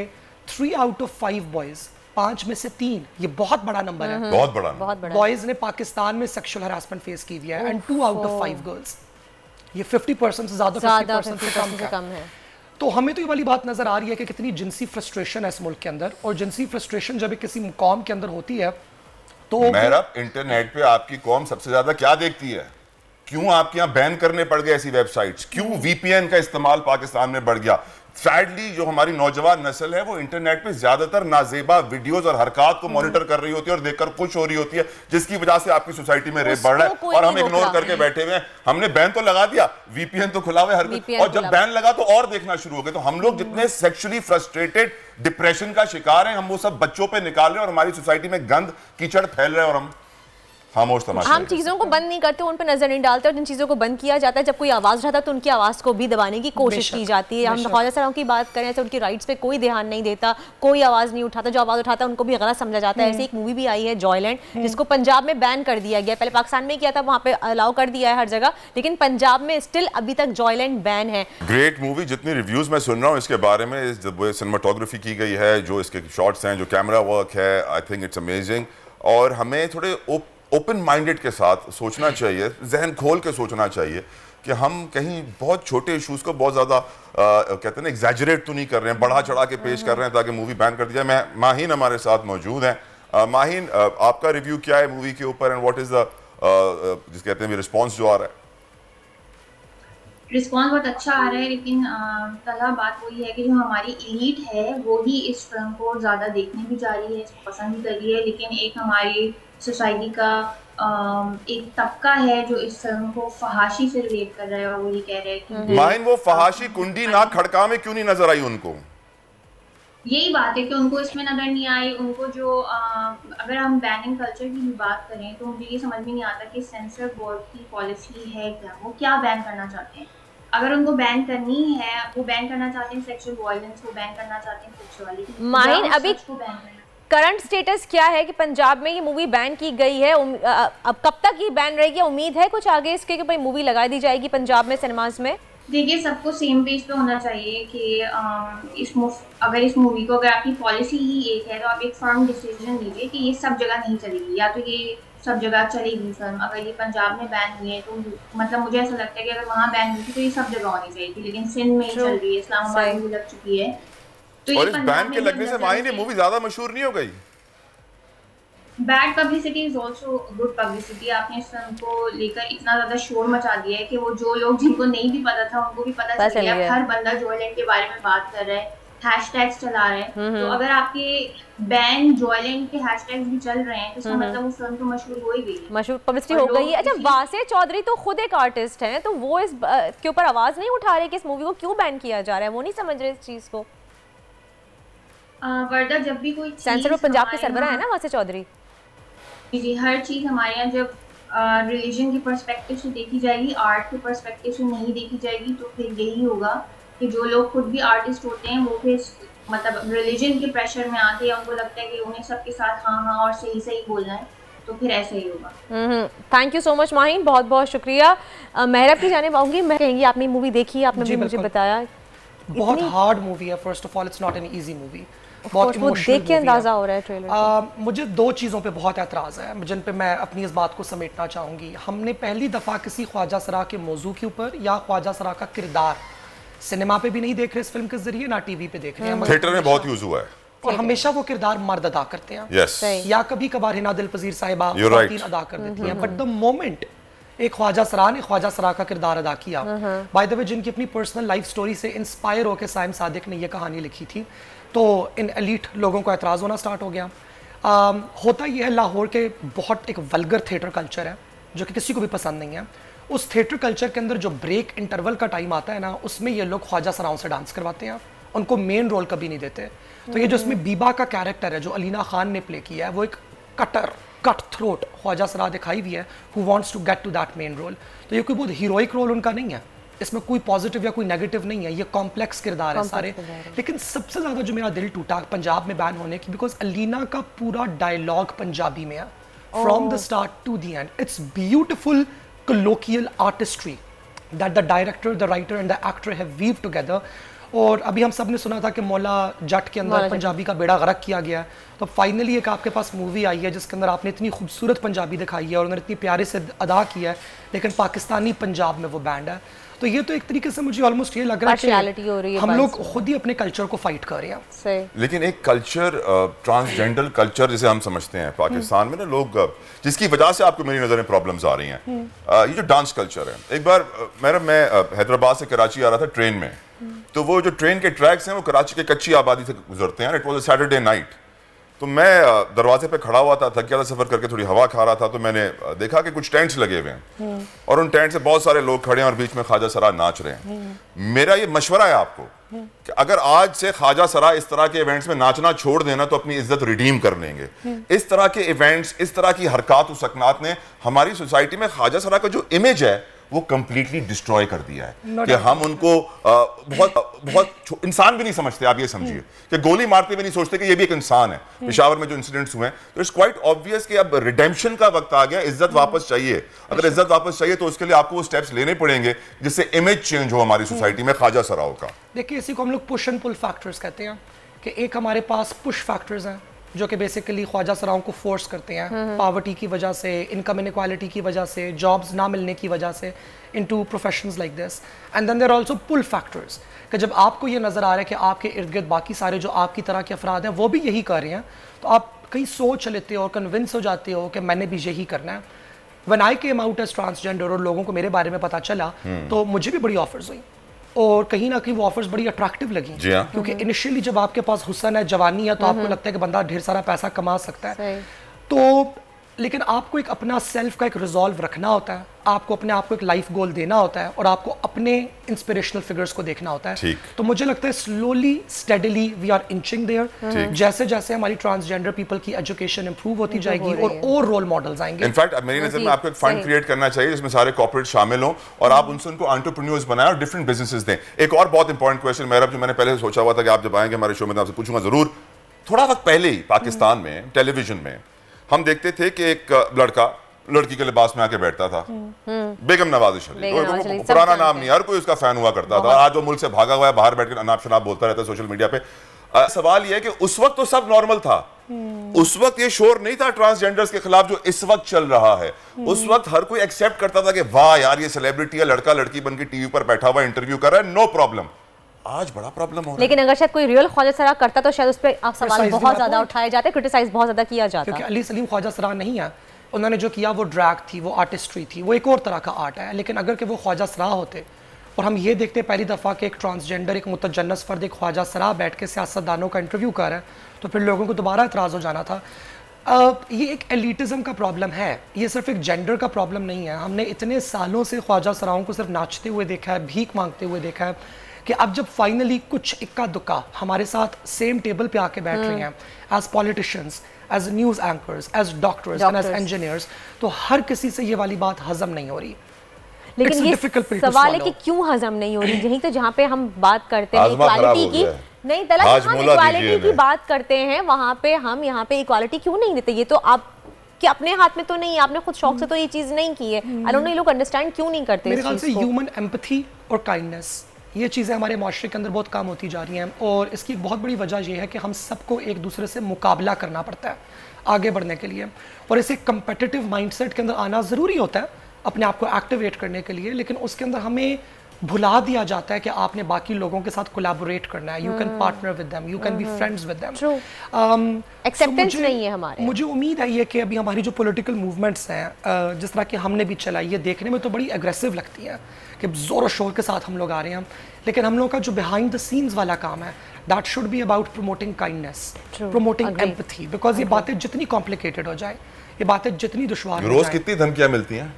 3 आउट ऑफ 5 बॉयज़, 5 में से 3, ये बहुत बड़ा नंबर है, बहुत बड़ा बॉयज़ ने पाकिस्तान में सेक्सुअल हरासमेंट फेस की हुई है, एंड 2 आउट ऑफ 5 गर्ल्स। ये 50% से ज़्यादा, 50% से कम है। तो हमें तो ये वाली बात नजर आ रही है कि कितनी जिनसी फ्रस्ट्रेशन है इस मुल्क के अंदर, और जिनसी फ्रस्ट्रेशन जब किसी कौम के अंदर होती है तो मेहरब, इंटरनेट पे आपकी कौम सबसे ज्यादा क्या देखती है? क्यों आपके यहाँ बैन करने पड़ गए ऐसी वेबसाइट्स? क्यों VPN का इस्तेमाल पाकिस्तान में बढ़ गया? सैडली जो हमारी नौजवान नस्ल है वो इंटरनेट पे ज्यादातर नाजेबा वीडियोस और हरकत को मॉनिटर कर रही होती है और देखकर खुश हो रही होती है, जिसकी वजह से आपकी सोसाइटी में रेप बढ़ रहा है और हम इग्नोर करके बैठे हुए हैं। हमने बैन तो लगा दिया, वीपीएन तो खुला हुआ है हर, और जब बैन लगा तो और देखना शुरू हो गए। तो हम लोग जितने सेक्सुअली फ्रस्ट्रेटेड डिप्रेशन का शिकार हैं, हम वो सब बच्चों पे निकाल रहे हैं और हमारी सोसाइटी में गंद कीचड़ फैल रहा है और हम खामोश तमाशा। हम चीज़ों को बंद नहीं करते, उन पर नजर नहीं डालते, और जिन चीज़ों को बंद किया जाता है, जब कोई आवाज़ उठाता है तो उनकी आवाज़ को भी दबाने की कोशिश की जाती है। हम ख्वाजा सराओं की बात करें तो उनकी राइट्स पे कोई ध्यान नहीं देता, कोई आवाज़ नहीं उठाता, जो आवाज़ उठाता है उनको भी गलत समझा जाता है। ऐसी एक मूवी भी आई है जॉयलैंड, जिसको पंजाब में बैन कर दिया गया। पहले पाकिस्तान में किया था, वहाँ पे अलाउ कर दिया है हर जगह, लेकिन पंजाब में स्टिल अभी तक जॉयलैंड बैन है। ग्रेट मूवी, जितनी रिव्यूज मैं सुन रहा हूँ इसके बारे में, जब सिनेमाटोग्राफी की गई है, जो इसके शॉट्स हैं, जो कैमरा वर्क है, आई थिंक इट्स अमेजिंग। और हमें थोड़े ओपन माइंडेड के साथ सोचना चाहिए, जहन खोल के सोचना चाहिए कि हम कहीं बहुत छोटे इश्यूज को बहुत ज़्यादा कहते हैं ना एग्जैजरेट तो नहीं कर रहे हैं, बढ़ा चढ़ा के पेश कर रहे हैं ताकि मूवी बैन कर दी जाए। मैं माहीन हमारे साथ मौजूद हैं। माहीन, आपका रिव्यू क्या है मूवी के ऊपर एंड व्हाट इज़ द जिस कहते हैं रिस्पॉन्स जो आ रहा है? रिस्पॉन्स बहुत अच्छा आ रहा है, लेकिन तला बात वही है कि जो हमारी एलीट है वो ही इस फिल्म को ज़्यादा देखने भी जा रही है, इसको पसंद भी कर रही है, लेकिन एक हमारी सोसाइटी का एक तबका है जो इस फिल्म को फहाशी से रिलेट कर रहा है और वो ये कह रहे हैं कि माइन वो फहाशी कुंडी ना खड़का में क्यों नहीं नजर आई उनको? यही बात है कि उनको इसमें नजर नहीं आई। उनको जो अगर हम बैनिंग कल्चर की भी बात करें तो मुझे ये समझ में नहीं आता कि सेंसर बोर्ड की पॉलिसी है क्या, वो क्या बैन करना चाहते हैं। अगर उनको बैन करनी है, वो बैन करना चाहते हैं सेक्सुअल वायलेंस को, बैन करना चाहते हैं सेक्सुअलिटी। माइन अभी करंट स्टेटस क्या है कि पंजाब में ये मूवी बैन की गई है, अब कब तक ये बैन रहेगी? उम्मीद है कुछ आगे इसके कि भाई मूवी लगा दी जाएगी पंजाब में सिनेमाज में? देखिए, सबको सेम पेज पे होना चाहिए कि अगर इस मूवी को, अगर आपकी पॉलिसी ही एक है तो आप एक फर्म डिसीजन लीजिए कि ये सब जगह नहीं चलेगी, या तो ये सब जगह चलेगी फिल्म। अगर ये पंजाब में बैन हुई है तो मतलब मुझे ऐसा लगता है कि अगर वहाँ बैन हुई थी तो ये सब जगह होनी चाहिए थी, लेकिन सिंध में ही चल रही है, इस्लामाबाद में भी लग चुकी है। तो और इस बैन के लगने से माही ने मूवी ज्यादा मशहूर नहीं हो गई? Bad publicity is also good publicity. आपने इस फिल्म को लेकर इतना ज्यादा शोर मचा दिया है कि वो जो लोग जिनको नहीं भी पता था उनको भी पता चल गया। हर बंदा जॉयलैंड के बारे में बात कर रहा है, हैशटैग्स चला रहे हैं। तो अगर आपके बैन जॉयलैंड के हैशटैग्स भी चल रहे हैं तो इसका मतलब वो फिल्म तो मशहूर हो ही गई, मशहूर पब्लिसिटी हो गई है। अच्छा, वासे चौधरी तो खुद एक आर्टिस्ट हैं, तो वो इस के ऊपर आवाज नहीं उठा रहे कि इस मूवी को क्यों बैन किया जा रहा है? वो नहीं समझ रहे इस चीज को। वर्दा, जब भी कोई सेंसर पंजाब के सरबराह है ना वासे चौधरी जी, हर चीज़ हमारे यहाँ जब रिलीजन की पर्सपेक्टिव से देखी जाएगी, आर्ट के पर्सपेक्टिव से नहीं देखी जाएगी, तो फिर यही होगा कि जो लोग खुद भी आर्टिस्ट होते हैं वो फिर मतलब रिलीजन के प्रेशर में आते हैं, उनको लगता है कि उन्हें सबके साथ हाँ हाँ और सही सही बोलना है, तो फिर ऐसा ही होगा। Thank you so much Maheen, बहुत बहुत शुक्रिया। महरब की जाने पाऊंगी, मैं कहेंगी आपने मूवी देखी, आपने भी मुझे बताया। बहुत हार्ड मूवी है, first of all it's not an easy movie, बहुत इमोशनल देख के अंदाजा हो रहा है ट्रेलर। मुझे दो चीज़ों पे बहुत एतराज़ है जिन पे मैं अपनी इस बात को समेटना चाहूँगी। हमने पहली दफ़ा किसी ख्वाजा सरा के मौजू के ऊपर या ख्वाजा सरा का किरदार सिनेमा पे भी नहीं देख रहे इस फिल्म के जरिए, ना टीवी पे देख रहे हैं, थिएटर में बहुत यूज हुआ है और हमेशा वो किरदार मर्द अदा करते हैं। yes. या कभी कभार हिना दिल पजीर साहिबा अदा कर देती हैं, बट द मोमेंट एक ख्वाजा सरा ने ख्वाजा सरा का किरदार अदा किया, बाय द वे जिनकी अपनी पर्सनल लाइफ स्टोरी से इंस्पायर होकर साइम सादिक ने यह कहानी लिखी थी, तो इन एलीट लोगों को एतराज़ होना स्टार्ट हो गया। होता यह है, लाहौर के बहुत एक वल्गर थिएटर कल्चर है जो कि किसी को भी पसंद नहीं है। उस थिएटर कल्चर के अंदर जो ब्रेक इंटरवल का टाइम आता है ना, उसमें ये लोग ख्वाजा सराओं से डांस करवाते हैं, उनको मेन रोल कभी नहीं देते। तो ये जो इसमें बीबा का कैरेक्टर है जो अलीना खान ने प्ले किया है, वो एक कट थ्रोट ख्वाजा सरा दिखाई हुई है who wants to get to that main role. तो ये कोई बहुत हीरोइक रोल उनका नहीं है, इसमें कोई पॉजिटिव या कोई नेगेटिव नहीं है, ये कॉम्प्लेक्स किरदार है सारे। लेकिन सबसे ज़्यादा जो मेरा दिल टूटा पंजाब में बैन होने की, बिकॉज अलीना का पूरा डायलॉग पंजाबी में है from the start to the end. It's beautiful colloquial artistry that the director, the writer and the actor have weaved together। और अभी हम सब ने सुना था कि मौला जट के अंदर पंजाबी का बेड़ा गर्क किया गया, तो फाइनली एक आपके पास मूवी आई है जिसके अंदर आपने इतनी खूबसूरत पंजाबी दिखाई है और उन्होंने इतनी प्यारे से अदा किया है, लेकिन पाकिस्तानी पंजाब में वो बैंड है। तो ये तो एक तरीके से मुझे ऑलमोस्ट ये लग रहा है कि हम लोग खुद ही अपने कल्चर को फाइट कर रहे हैं। लेकिन एक कल्चर, ट्रांसजेंडर कल्चर जिसे हम समझते हैं पाकिस्तान में ना लोग, जिसकी वजह से आपको मेरी नज़र में प्रॉब्लम्स आ रही हैं, ये जो डांस कल्चर है। एक बार मैं हैदराबाद से कराची आ रहा था ट्रेन में, तो वो जो ट्रेन के ट्रैक्स हैं वो कराची के कच्ची आबादी से गुजरते हैं। It was a Saturday night, तो मैं दरवाजे पे खड़ा हुआ था, थक गया था सफर करके, थोड़ी हवा खा रहा था, तो मैंने देखा कि कुछ टेंट्स लगे हुए हैं और उन टेंट से बहुत सारे लोग खड़े हैं और बीच में ख्वाजा सरा नाच रहे हैं। मेरा ये मशवरा है आपको कि अगर आज से ख्वाजा सरा इस तरह के इवेंट्स में नाचना छोड़ देना तो अपनी इज्जत रिडीम कर लेंगे। इस तरह के इवेंट्स, इस तरह की हरकत और सकनात ने हमारी सोसाइटी में ख्वाजा सरा का जो इमेज है वो कंप्लीटली डिस्ट्रॉय कर दिया है कि हम उनको बहुत इंसान भी नहीं समझते। आप ये समझिए कि गोली मारते हुए नहीं सोचते कि ये भी एक इंसान है। पेशावर में जो इंसिडेंट्स हुए हैं, तो इट्स क्वाइट ऑब्वियस कि अब रिडेम्पशन का वक्त आ गया, इज्जत वापस चाहिए। अगर इज्जत वापस चाहिए तो उसके लिए आपको वो स्टेप्स लेने पड़ेंगे जिससे इमेज चेंज हो हमारी सोसाइटी में ख्वाजा सराओं का। देखिए, इसी को हम लोग पुश एंड पुल फैक्टर्स कहते हैं कि एक हमारे पास पुश फैक्टर्स हैं जो कि बेसिकली ख्वाजा सराओं को फोर्स करते हैं, पॉवर्टी की वजह से, इनकम इनइक्वालिटी की वजह से, जॉब्स ना मिलने की वजह से, into professions like this. And then there are also pull factors कि जब आपको ये नज़र आ रहा है कि आपके इर्द गिर्द बाकी सारे जो आपकी तरह के अफराद हैं वो भी यही कर रहे हैं, तो आप कहीं सोच लेते हो और कन्विंस हो जाते हो कि मैंने भी यही करना है। When I came out as transgender और लोगों को मेरे बारे में पता चला तो मुझे भी बड़ी ऑफर्स हुई और कहीं ना कहीं वो ऑफर्स बड़ी अट्रैक्टिव लगी, क्योंकि इनिशियली जब आपके पास हुस्न है, जवानी है, तो आपको लगता है कि बंदा ढेर सारा पैसा कमा सकता है। तो लेकिन आपको एक अपना सेल्फ का एक रिजॉल्व रखना होता है, आपको अपने आप को एक लाइफ गोल देना होता है और आपको अपने इंस्पिरेशनल फिगर्स को देखना होता है। तो मुझे लगता है slowly steadily we are inching there. जैसे जैसे हमारी ट्रांसजेंडर पीपल की एजुकेशन इंप्रूव होती जाएगी और रोल मॉडल्स आएंगे। इनफैक्ट मेरी नजर में आपको एक फंड क्रिएट करना चाहिए जिसमें सारे कॉर्पोरेट शामिल हों और आप उनसे उनको एंटरप्रेन्योर्स बनाएं और डिफरेंट बिजनेसेस दें। एक और बहुत इंपॉर्टेंट क्वेश्चन मेरा, जो मैंने पहले सोचा हुआ था कि आप जब आएंगे हमारे शो में, आपसे पूछूंगा जरूर। थोड़ा वक्त पहले ही पाकिस्तान में टेलीविजन में हम देखते थे कि एक लड़का लड़की के लिबास में आके बैठता था, बेगम नवाज शरीफ, पुराना नाम नहीं, हर कोई उसका फैन हुआ करता था। आज वो मुल्क से भागा हुआ है, बाहर बैठ कर अनाप शनाप बोलता रहता है सोशल मीडिया पे। सवाल यह है कि उस वक्त तो सब नॉर्मल था, उस वक्त ये शोर नहीं था ट्रांसजेंडर्स के खिलाफ जो इस वक्त चल रहा है। उस वक्त हर कोई एक्सेप्ट करता था कि वाह यार ये सेलिब्रिटी है, लड़का लड़की बन के टीवी पर बैठा हुआ इंटरव्यू कर रहा है, नो प्रॉब्लम। आज बड़ा प्रॉब्लम हो रहा है। लेकिन अगर शायद कोई रियल ख्वाजा सरा करता तो शायद उस पर सवाल बहुत ज्यादा उठाए जाते, क्रिटिसाइज बहुत ज्यादा किया जाता। क्योंकि अली सलीम ख्वाजा सरा नहीं है, उन्होंने जो किया वो ड्रैग थी, वो आर्टिस्ट्री थी, वो एक और तरह का आर्ट है। लेकिन अगर कि वो ख्वाजा सरा होते और हम ये देखते पहली दफ़ा कि एक ट्रांसजेंडर, एक मुतजन्नस फर्द, एक ख्वाजा सरा बैठ के सियासतदानों का इंटरव्यू कर रहा है, तो फिर लोगों को दोबारा एतराज़ हो जाना था। ये एक एलिटिज़म का प्रॉब्लम है, ये सिर्फ एक जेंडर का प्रॉब्लम नहीं है। हमने इतने सालों से ख्वाजा सराओं को सिर्फ नाचते हुए देखा है, भीख मांगते हुए देखा है, कि अब जब फाइनली कुछ इक्का दुक्का हमारे साथ सेम टेबल पे आके बैठ रहे हैं as politicians, as news anchors, as doctors and as engineers, तो हर किसी से ये वाली बात हजम नहीं हो रही। लेकिन ये सवाल है कि क्यों हजम नहीं हो रही। यहीं तो जहाँ पे हम बात करते हैं इक्वालिटी की, नहीं तला हम इक्वालिटी की बात करते हैं, वहाँ पे हम यहाँ पे इक्वालिटी क्यों नहीं देते? ये तो आप कि अपने हाथ में तो नहीं, आपने खुद शौक से तो ये चीज नहीं की है। आई डोंट नो ये लोग अंडरस्टैंड क्यों नहीं करते। मेरे ख्याल से ह्यूमन एम्पैथी और काइंडनेस, ये चीज़ें हमारे माशरे के अंदर बहुत कम होती जा रही हैं और इसकी बहुत बड़ी वजह यह है कि हम सबको एक दूसरे से मुकाबला करना पड़ता है आगे बढ़ने के लिए, और इसे कंपेटिटिव माइंडसेट के अंदर आना ज़रूरी होता है अपने आप को एक्टिवेट करने के लिए। लेकिन उसके अंदर हमें भुला दिया जाता है कि आपने बाकी लोगों के साथ कोलैबोरेट करना है, you can partner with them, you can be friends with them. Acceptance नहीं है हमारे। मुझे उम्मीद है ये कि अभी हमारी जो पॉलिटिकल मूवमेंट्स हैं, जिस तरह की हमने भी चलाई, ये देखने में तो बड़ी एग्रेसिव लगती है कि ज़ोर और शोर के साथ हम लोग आ रहे हैं, लेकिन हम लोग का जो बिहाइंड द सीन्स वाला काम है, that should be about promoting kindness, promoting empathy, because ये बातें जितनी कॉम्प्लिकेटेड हो जाए, ये बातें जितनी दुश्वार हो जाए। रोज कितनी धमकियां मिलती हैं?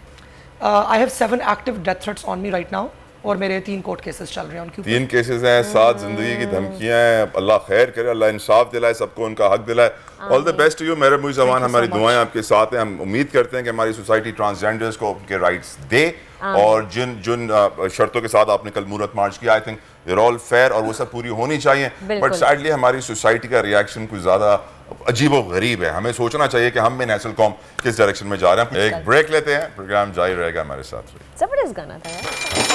I have 7 active death threats on me right now, और मेरे 3 कोर्ट केसेस चल रहे हैं उनके ऊपर। 3 केसेस हैं, 7 जिंदगी की धमकियां हैं। अल्लाह खैर करे, अल्लाह इंसाफ दिलाए, सबको उनका हक दिलाए। All the best to you मेरे मुझ जवान, हमारी दुआएं आपके साथ हैं। हम उम्मीद करते हैं कि हमारी सोसाइटी ट्रांसजेंडर्स को उनके राइट्स दे, और जिन जिन शर्तों के साथ आपने कल मूरत मार्च किया, I think they are all fair और वो सब पूरी होनी चाहिए। बट सैडली हमारी सोसाइटी का रिएक्शन कुछ ज़्यादा अजीब और गरीब है। हमें सोचना चाहिए कि हम में नेशनल कौम किस डायरेक्शन में जा रहे हैं। एक ब्रेक लेते हैं, प्रोग्राम जारी रहेगा हमारे साथ। जबरदस्त गाना था यार।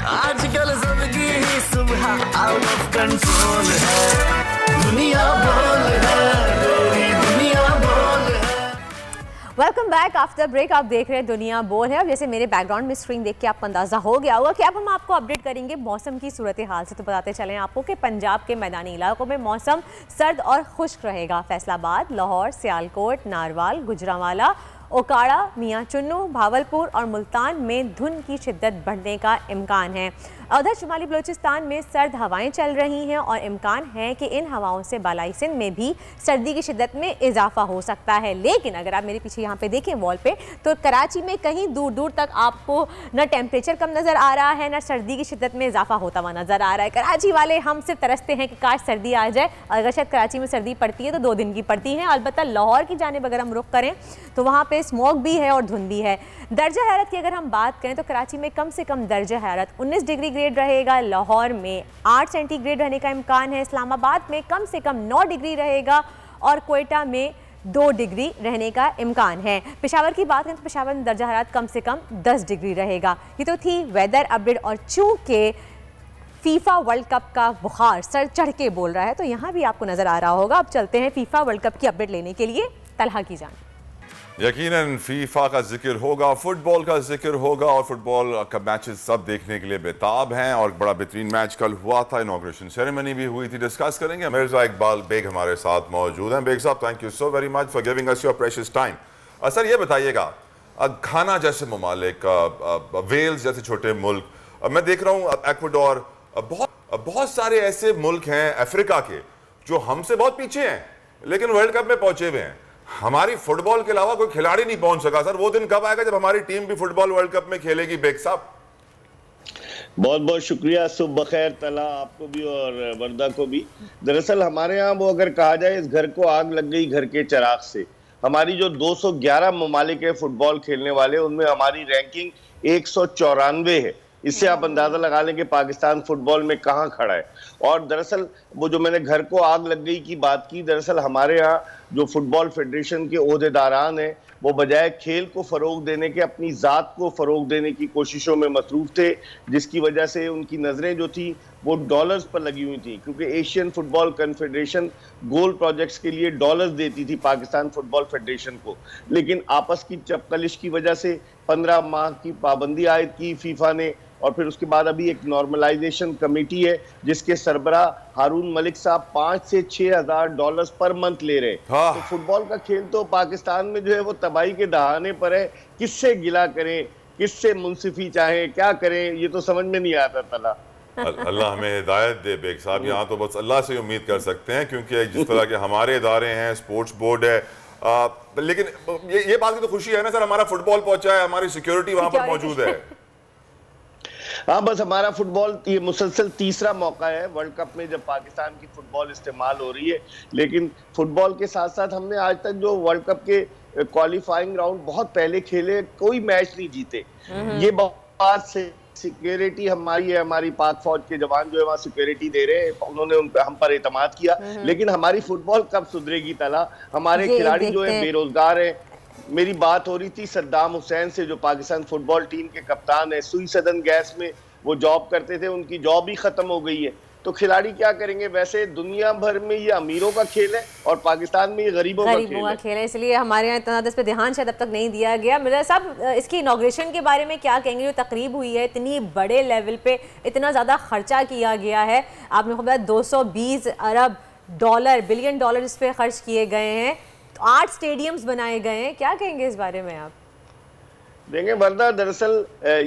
आजकल जिंदगी ही सुबह आउट ऑफ कंट्रोल है, दुनिया बोल है, दुनिया बोल है। Welcome back after break. आप देख रहे हैं दुनिया बोल है। और जैसे मेरे बैकग्राउंड में स्क्रीन देख के आपको अंदाजा हो गया होगा कि अब हम आपको अपडेट करेंगे मौसम की सूरत हाल से। तो बताते चलें आपको कि पंजाब के मैदानी इलाकों में मौसम सर्द और खुश्क रहेगा। फैसलाबाद, लाहौर, सियालकोट, नारवाल, गुजरांवाला, ओकाड़ा, मियाँ चुन्नू, भावलपुर और मुल्तान में धुंध की शिद्दत बढ़ने का इम्कान है। उधर शुमाली बलूचिस्तान में सर्द हवाएं चल रही हैं और इम्कान है कि इन हवाओं से बालाई सिंध में भी सर्दी की शिद्दत में इजाफा हो सकता है। लेकिन अगर आप मेरे पीछे यहाँ पे देखें वॉल पे, तो कराची में कहीं दूर दूर तक आपको न टेम्परेचर कम नज़र आ रहा है, न सर्दी की शिद्दत में इजाफा होता हुआ नज़र आ रहा है। कराची वाले हम सिर्फ तरसते हैं कि काश सर्दी आ जाए। अगर शायद कराची में सर्दी पड़ती है तो 2 दिन की पड़ती है। अलबत्ता लाहौर की जानिब अगर हम रुख करें तो वहाँ पे स्मॉग भी है और धुंध भी है। दर्जा हरारत की अगर हम बात करें तो कराची में कम से कम दर्जा हरारत 19 डिग्री ग्रेड रहेगा, लाहौर में 8 सेंटीग्रेड रहने का इम्कान है, इस्लामाबाद में कम से कम 9 डिग्री रहेगा और कोयटा में 2 डिग्री रहने का इम्कान है। पेशावर की बात करें तो पेशावर में दर्जा हरारत कम से कम 10 डिग्री रहेगा। ये तो थी वेदर अपडेट। और चूँकि फीफा वर्ल्ड कप का बुखार सर चढ़ के बोल रहा है तो यहाँ भी आपको नज़र आ रहा होगा। अब चलते हैं फीफा वर्ल्ड कप की अपडेट लेने के लिए तलहा की जान। यकीनन फीफा का जिक्र होगा, फुटबॉल का जिक्र होगा और फुटबॉल का मैचेस सब देखने के लिए बेताब हैं। और बड़ा बेहतरीन मैच कल हुआ था, इनॉग्रेशन सेरेमनी भी हुई थी, डिस्कस करेंगे। मिर्जा इकबाल बेग हमारे साथ मौजूद हैं। बेग साहब, thank you so very much for giving us your precious time. Sir ये बताइएगा, घाना जैसे ममालिक, वेल्स जैसे छोटे मुल्क, मैं देख रहा हूँ एक्वाडोर, बहुत सारे ऐसे मुल्क हैं अफ्रीका के जो हमसे बहुत पीछे हैं लेकिन वर्ल्ड कप में पहुंचे हुए हैं। हमारी फुटबॉल के अलावा कोई खिलाड़ी नहीं पहुंच सका। सर वो दिन कब आएगा जब हमारी टीम भी फुटबॉल वर्ल्ड कप में खेलेगी? बेग साहब बहुत बहुत शुक्रिया। सुबह बखैर तला आपको भी और वर्दा को भी। दरअसल हमारे यहाँ वो अगर कहा जाए, इस घर को आग लग गई घर के चिराग से। हमारी जो 211 ममालिक है फुटबॉल खेलने वाले, उनमें हमारी रैंकिंग 194 है। इससे आप अंदाजा लगा लें कि पाकिस्तान फुटबॉल में कहाँ खड़ा है। और दरअसल वो जो मैंने घर को आग लग गई की बात की, दरअसल हमारे यहाँ जो फुटबॉल फेडरेशन के ओहदेदारान हैं वो बजाय खेल को फ़रोग देने के अपनी ज़ात को फ़रोग देने की कोशिशों में मसरूफ़ थे, जिसकी वजह से उनकी नज़रें जो थी वो डॉलर्स पर लगी हुई थी। क्योंकि एशियन फुटबॉल कन्फेडरेशन गोल प्रोजेक्ट्स के लिए डॉलर्स देती थी पाकिस्तान फुटबॉल फेडरेशन को, लेकिन आपस की चपकलिश की वजह से 15 माह की पाबंदी आयद की फीफा ने। और फिर उसके बाद अभी एक नॉर्मलाइजेशन कमेटी है जिसके सरबरा हारून मलिक साहब 5 से 6 हज़ार डॉलर्स पर मंथ ले रहे। तो फुटबॉल का खेल तो पाकिस्तान में जो है वो तबाही के दहाने पर है। किससे गिला करें, किससे मुंसिफी चाहें, क्या करें, ये तो समझ में नहीं आता। तला अल्लाह हमें हिदायत दे बेग साहब। यहाँ तो बस अल्लाह से उम्मीद कर सकते हैं क्योंकि जिस तरह के हमारे इदारे हैं, स्पोर्ट्स बोर्ड है, लेकिन ये बात की तो खुशी है ना सर, हमारा फुटबॉल पहुंचा है, हमारी सिक्योरिटी वहां पर मौजूद है। हाँ, बस हमारा फुटबॉल ये मुसलसल तीसरा मौका है वर्ल्ड कप में जब पाकिस्तान की फुटबॉल इस्तेमाल हो रही है। लेकिन फुटबॉल के साथ साथ हमने आज तक जो वर्ल्ड कप के क्वालिफाइंग राउंड बहुत पहले खेले, कोई मैच नहीं जीते। ये बात से सिक्योरिटी हमारी है, हमारी पाक फौज के जवान जो है वहाँ सिक्योरिटी दे रहे हैं, उन्होंने हम पर एतमाद किया। लेकिन हमारी फुटबॉल कब सुधरेगी तला? हमारे खिलाड़ी जो है बेरोजगार है। मेरी बात हो रही थी सद्दाम हुसैन से जो पाकिस्तान फुटबॉल टीम के कप्तान है, सुई सदन गैस में वो जॉब करते थे, उनकी जॉब ही खत्म हो गई है। तो खिलाड़ी क्या करेंगे? वैसे दुनिया भर में ये अमीरों का खेल है और पाकिस्तान में ये गरीबों का खेल है, इसलिए हमारे यहाँ इतना इस पे ध्यान शायद अब तक नहीं दिया गया। मिर्जा साहब, इसकी इनॉग्रेशन के बारे में क्या कहेंगे? जो तकरीब हुई है, इतनी बड़े लेवल पे इतना ज़्यादा खर्चा किया गया है, आपने खबर 220 अरब डॉलर बिलियन डॉलर इस पे खर्च किए गए हैं, 8 स्टेडियम्स बनाए गए हैं, क्या कहेंगे इस बारे में आप? देंगे वर्दा, दरअसल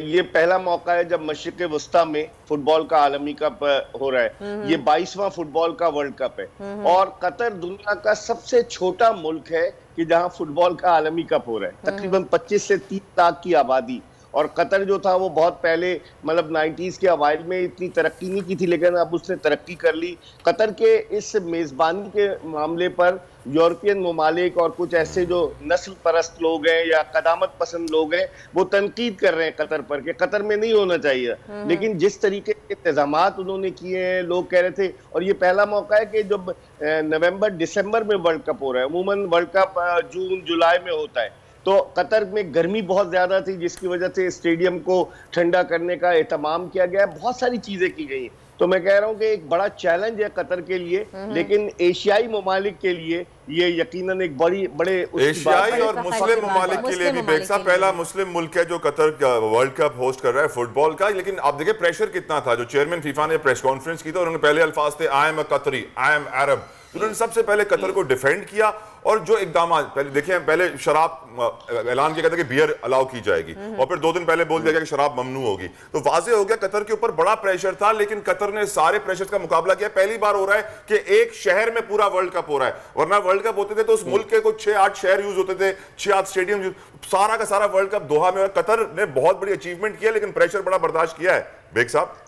ये पहला मौका है जब मशरिक़ वस्ता में फुटबॉल का आलमी कप हो रहा है। ये 22वां फुटबॉल का वर्ल्ड कप है और कतर दुनिया का सबसे छोटा मुल्क है कि जहां फुटबॉल का आलमी कप हो रहा है। तकरीबन 25 से 30 लाख की आबादी। और कतर जो था वो बहुत पहले मतलब 90s के अवाइल में इतनी तरक्की नहीं की थी, लेकिन अब उसने तरक्की कर ली। कतर के इस मेज़बानी के मामले पर यूरोपियन ममालिक और कुछ ऐसे जो नस्ल परस्त लोग हैं या कदामत पसंद लोग हैं वो तनकीद कर रहे हैं कतर पर कि कतर में नहीं होना चाहिए। लेकिन जिस तरीके के इंतजामात उन्होंने किए हैं, लोग कह रहे थे। और ये पहला मौका है कि जब नवंबर दिसंबर में वर्ल्ड कप हो रहा है, अमूमन वर्ल्ड कप जून जुलाई में होता है। तो कतर में गर्मी बहुत ज़्यादा थी जिसकी वजह से स्टेडियम को ठंडा करने का एहतमाम किया गया, बहुत सारी चीज़ें की गई। तो मैं कह रहा हूँ कि एक बड़ा चैलेंज है कतर के लिए, लेकिन एशियाई ममालिक के लिए ये यकीनन एक बड़े एशियाई और मुस्लिम ममालिक के लिए भी। बेग साहब, पहला मुस्लिम मुल्क है जो कतर वर्ल्ड कप होस्ट कर रहा है फुटबॉल का। लेकिन आप देखिए प्रेशर कितना था। जो चेयरमैन फीफा ने प्रेस कॉन्फ्रेंस की थी, उन्होंने पहले अल्फाज थे, आई एम अ कतरी, आई एम अरब। उन्होंने सबसे पहले कतर को डिफेंड किया और जो इकदाम पहले देखे, पहले शराब ऐलान किया था कि बियर अलाउ की जाएगी और फिर 2 दिन पहले बोल दिया गया कि शराब ममनू होगी, तो वाजे हो गया कतर के ऊपर बड़ा प्रेशर था, लेकिन कतर ने सारे प्रेशर का मुकाबला किया। पहली बार हो रहा है कि एक शहर में पूरा वर्ल्ड कप हो रहा है, वरना वर्ल्ड कप होते थे तो उस मुल्क के कुछ 6-8 शहर यूज होते थे, 6-8 स्टेडियम, सारा का सारा वर्ल्ड कप दोहा में। और कतर ने बहुत बड़ी अचीवमेंट किया, लेकिन प्रेशर बड़ा बर्दाश्त किया है। बेग साहब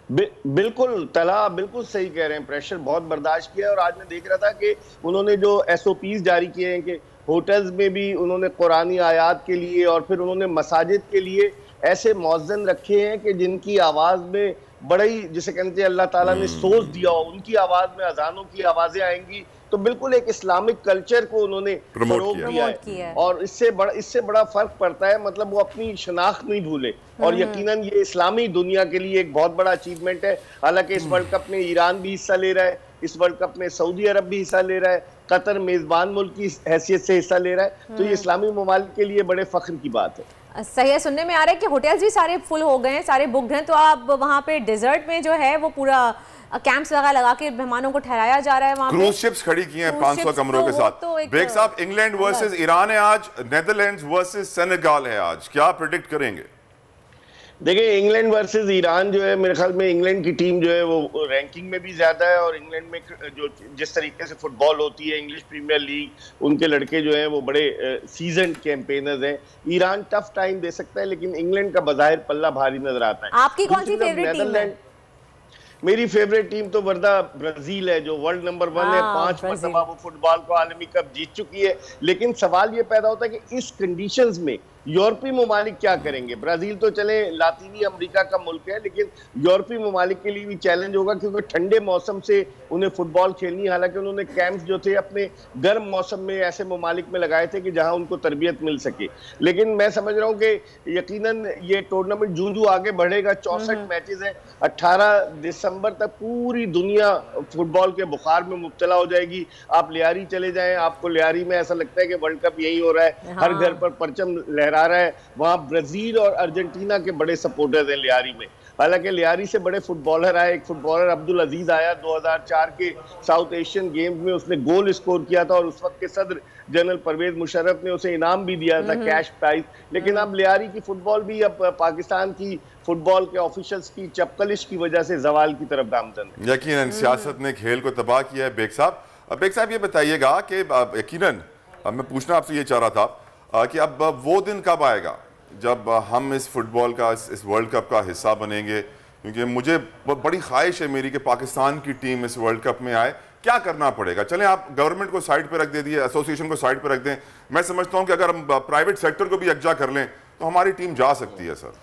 बिल्कुल तला, बिल्कुल सही कह रहे हैं, प्रेशर बहुत बर्दाश्त किया। और आज मैं देख रहा था कि उन्होंने जो SOPs जारी किए हैं कि होटल्स में भी उन्होंने कुरानी आयात के लिए और फिर उन्होंने मसाजिद के लिए ऐसे मौज़िन रखे हैं कि जिनकी आवाज़ में बड़ा ही, जिसे कहते हैं अल्लाह ताला ने सोच दिया हो, उनकी आवाज़ में अजानों की आवाज़ें आएंगी। तो बिल्कुल एक इस्लामिक कल्चर को उन्होंने प्रमोट किया है और इससे बड़ा फर्क पड़ता है, मतलब वो अपनी शनाख्त नहीं भूले। और यकीनन ये इस्लामी दुनिया के लिए एक बहुत बड़ा अचीवमेंट है। हालांकि इस वर्ल्ड कप में ईरान भी हिस्सा ले रहा है, इस वर्ल्ड कप में सऊदी अरब भी हिस्सा ले रहा है, कतर मेजबान मुल्क की हैसियत से हिस्सा ले रहा है, तो ये इस्लामी ममालिक के लिए बड़े फख्र की बात है। सही है, सुनने में आ रहा है कि होटल्स भी सारे फुल हो गए हैं, सारे बुकड हैं, तो आप वहाँ पे डिजर्ट में जो है वो पूरा कैंप्स वगैरह लगा के मेहमानों को ठहराया जा रहा है। वहाँ क्रूज शिप्स खड़ी की हैं 500 कमरों के साथ। बेग साहब, इंग्लैंड वर्सेस ईरान है आज, नेदरलैंड्स वर्सेस सेनेगल है आज, क्या प्रेडिक्ट करेंगे? देखिए, इंग्लैंड वर्सेस ईरान जो है, मेरे ख्याल में इंग्लैंड की टीम जो है वो रैंकिंग में भी ज्यादा है और इंग्लैंड में जो जिस तरीके से फुटबॉल होती है, इंग्लिश प्रीमियर लीग, उनके लड़के जो हैं वो बड़े सीजन्ड कैंपेनर्स हैं। ईरान टफ टाइम दे सकता है, लेकिन इंग्लैंड का बज़ाहिर पल्ला भारी नजर आता है। आपकी कौन सी फेवरेट टीम है? मेरी फेवरेट टीम तो वर्दा ब्राजील है, जो वर्ल्ड नंबर 1 है, 5 मरतबा वो फुटबॉल को आलमी कप जीत चुकी है। लेकिन सवाल ये पैदा होता है कि इस कंडीशंस में यूरोपीय ममालिक क्या करेंगे? ब्राजील तो चले लातीनी अमेरिका का मुल्क है, लेकिन यूरोपीय ममालिक के लिए भी चैलेंज होगा, क्योंकि ठंडे मौसम से उन्हें फुटबॉल खेलनी है। हालांकि उन्होंने कैंप्स जो थे अपने गर्म मौसम में ऐसे ममालिक में लगाए थे कि जहां उनको तरबियत मिल सके। लेकिन मैं समझ रहा हूँ कि यकीनन ये टूर्नामेंट जूं आगे बढ़ेगा। 64 मैचेस हैं, 18 दिसंबर तक पूरी दुनिया फुटबॉल के बुखार में मुब्तला हो जाएगी। आप लियारी चले जाएं, आपको लियारी में ऐसा लगता है कि वर्ल्ड कप यही हो रहा है, हर घर पर परचम लहरा रहा है। वहां ब्राजील और अर्जेंटीना के बड़े सपोर्टर्स हैं लियारी में। हालांकि लियारी से बड़े फुटबॉलर आए, एक फुटबॉलर अब्दुल अजीज आया 2004 के साउथ एशियन गेम्स में, उसने गोल स्कोर किया था और उस वक्त के सदर जनरल परवेज मुशर्रफ ने उसे इनाम भी दिया था, कैश प्राइज। लेकिन अब लियारी की फुटबॉल भी अब पाकिस्तान की फुटबॉल के ऑफिशियल्स की चपकलिश की वजह से जवाल की तरफ गामजन है। यकीनन सियासत ने खेल को तबाह किया है। बेग साहब ये बताइएगा कि यकीनन मैं पूछना आपसे ये चाह रहा था कि अब वो दिन कब आएगा जब हम इस फुटबॉल का, इस वर्ल्ड कप का हिस्सा बनेंगे? क्योंकि मुझे बड़ी ख्वाहिश है मेरी कि पाकिस्तान की टीम इस वर्ल्ड कप में आए। क्या करना पड़ेगा? चलें, आप गवर्नमेंट को साइड पे रख दे दिए, एसोसिएशन को साइड पे रख दें, मैं समझता हूं कि अगर हम प्राइवेट सेक्टर को भी यकजा कर लें तो हमारी टीम जा सकती है। सर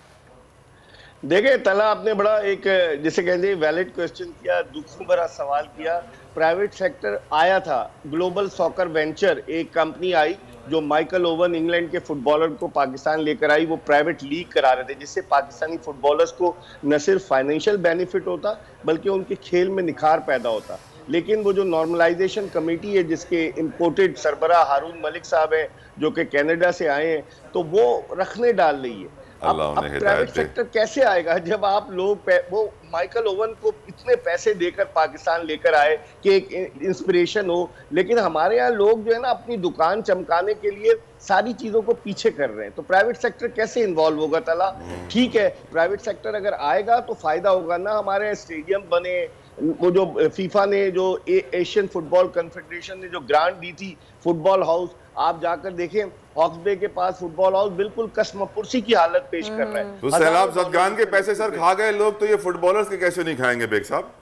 देखिए तला, आपने बड़ा एक जिसे कहते हैं वैलिड क्वेश्चन किया, दुख भरा सवाल किया। प्राइवेट सेक्टर आया था, ग्लोबल सॉकर वेंचर एक कंपनी आई जो माइकल ओवन इंग्लैंड के फुटबॉलर को पाकिस्तान लेकर आई। वो प्राइवेट लीग करा रहे थे, जिससे पाकिस्तानी फुटबॉलर्स को न सिर्फ फाइनेंशियल बेनिफिट होता बल्कि उनके खेल में निखार पैदा होता। लेकिन वो जो नॉर्मलाइजेशन कमेटी है, जिसके इम्पोर्टेड सरबराह हारून मलिक साहब हैं जो कि कनाडा से आए हैं, तो वो रखने डाल रही है। अब प्राइवेट सेक्टर कैसे आएगा जब आप लोग वो माइकल ओवन को इतने पैसे देकर पाकिस्तान लेकर आए कि एक इंस्पिरेशन हो, लेकिन हमारे यहाँ लोग जो है ना अपनी दुकान चमकाने के लिए सारी चीजों को पीछे कर रहे हैं। तो प्राइवेट सेक्टर कैसे इन्वॉल्व होगा? तला, ठीक है, प्राइवेट सेक्टर अगर आएगा तो फायदा होगा ना, हमारे स्टेडियम बने, वो जो फीफा ने, जो एशियन फुटबॉल कॉन्फेडरेशन ने जो ग्रांट दी थी, फुटबॉल हाउस, आप जाकर देखें हॉक्स बे के पास फुटबॉल हाउस बिल्कुल कसमपुर्सी की हालत पेश कर रहा है। तो सैलाब जदगान के पैसे सर खा गए लोग, तो ये फुटबॉलर्स के कैसे नहीं खाएंगे? बेग साहब,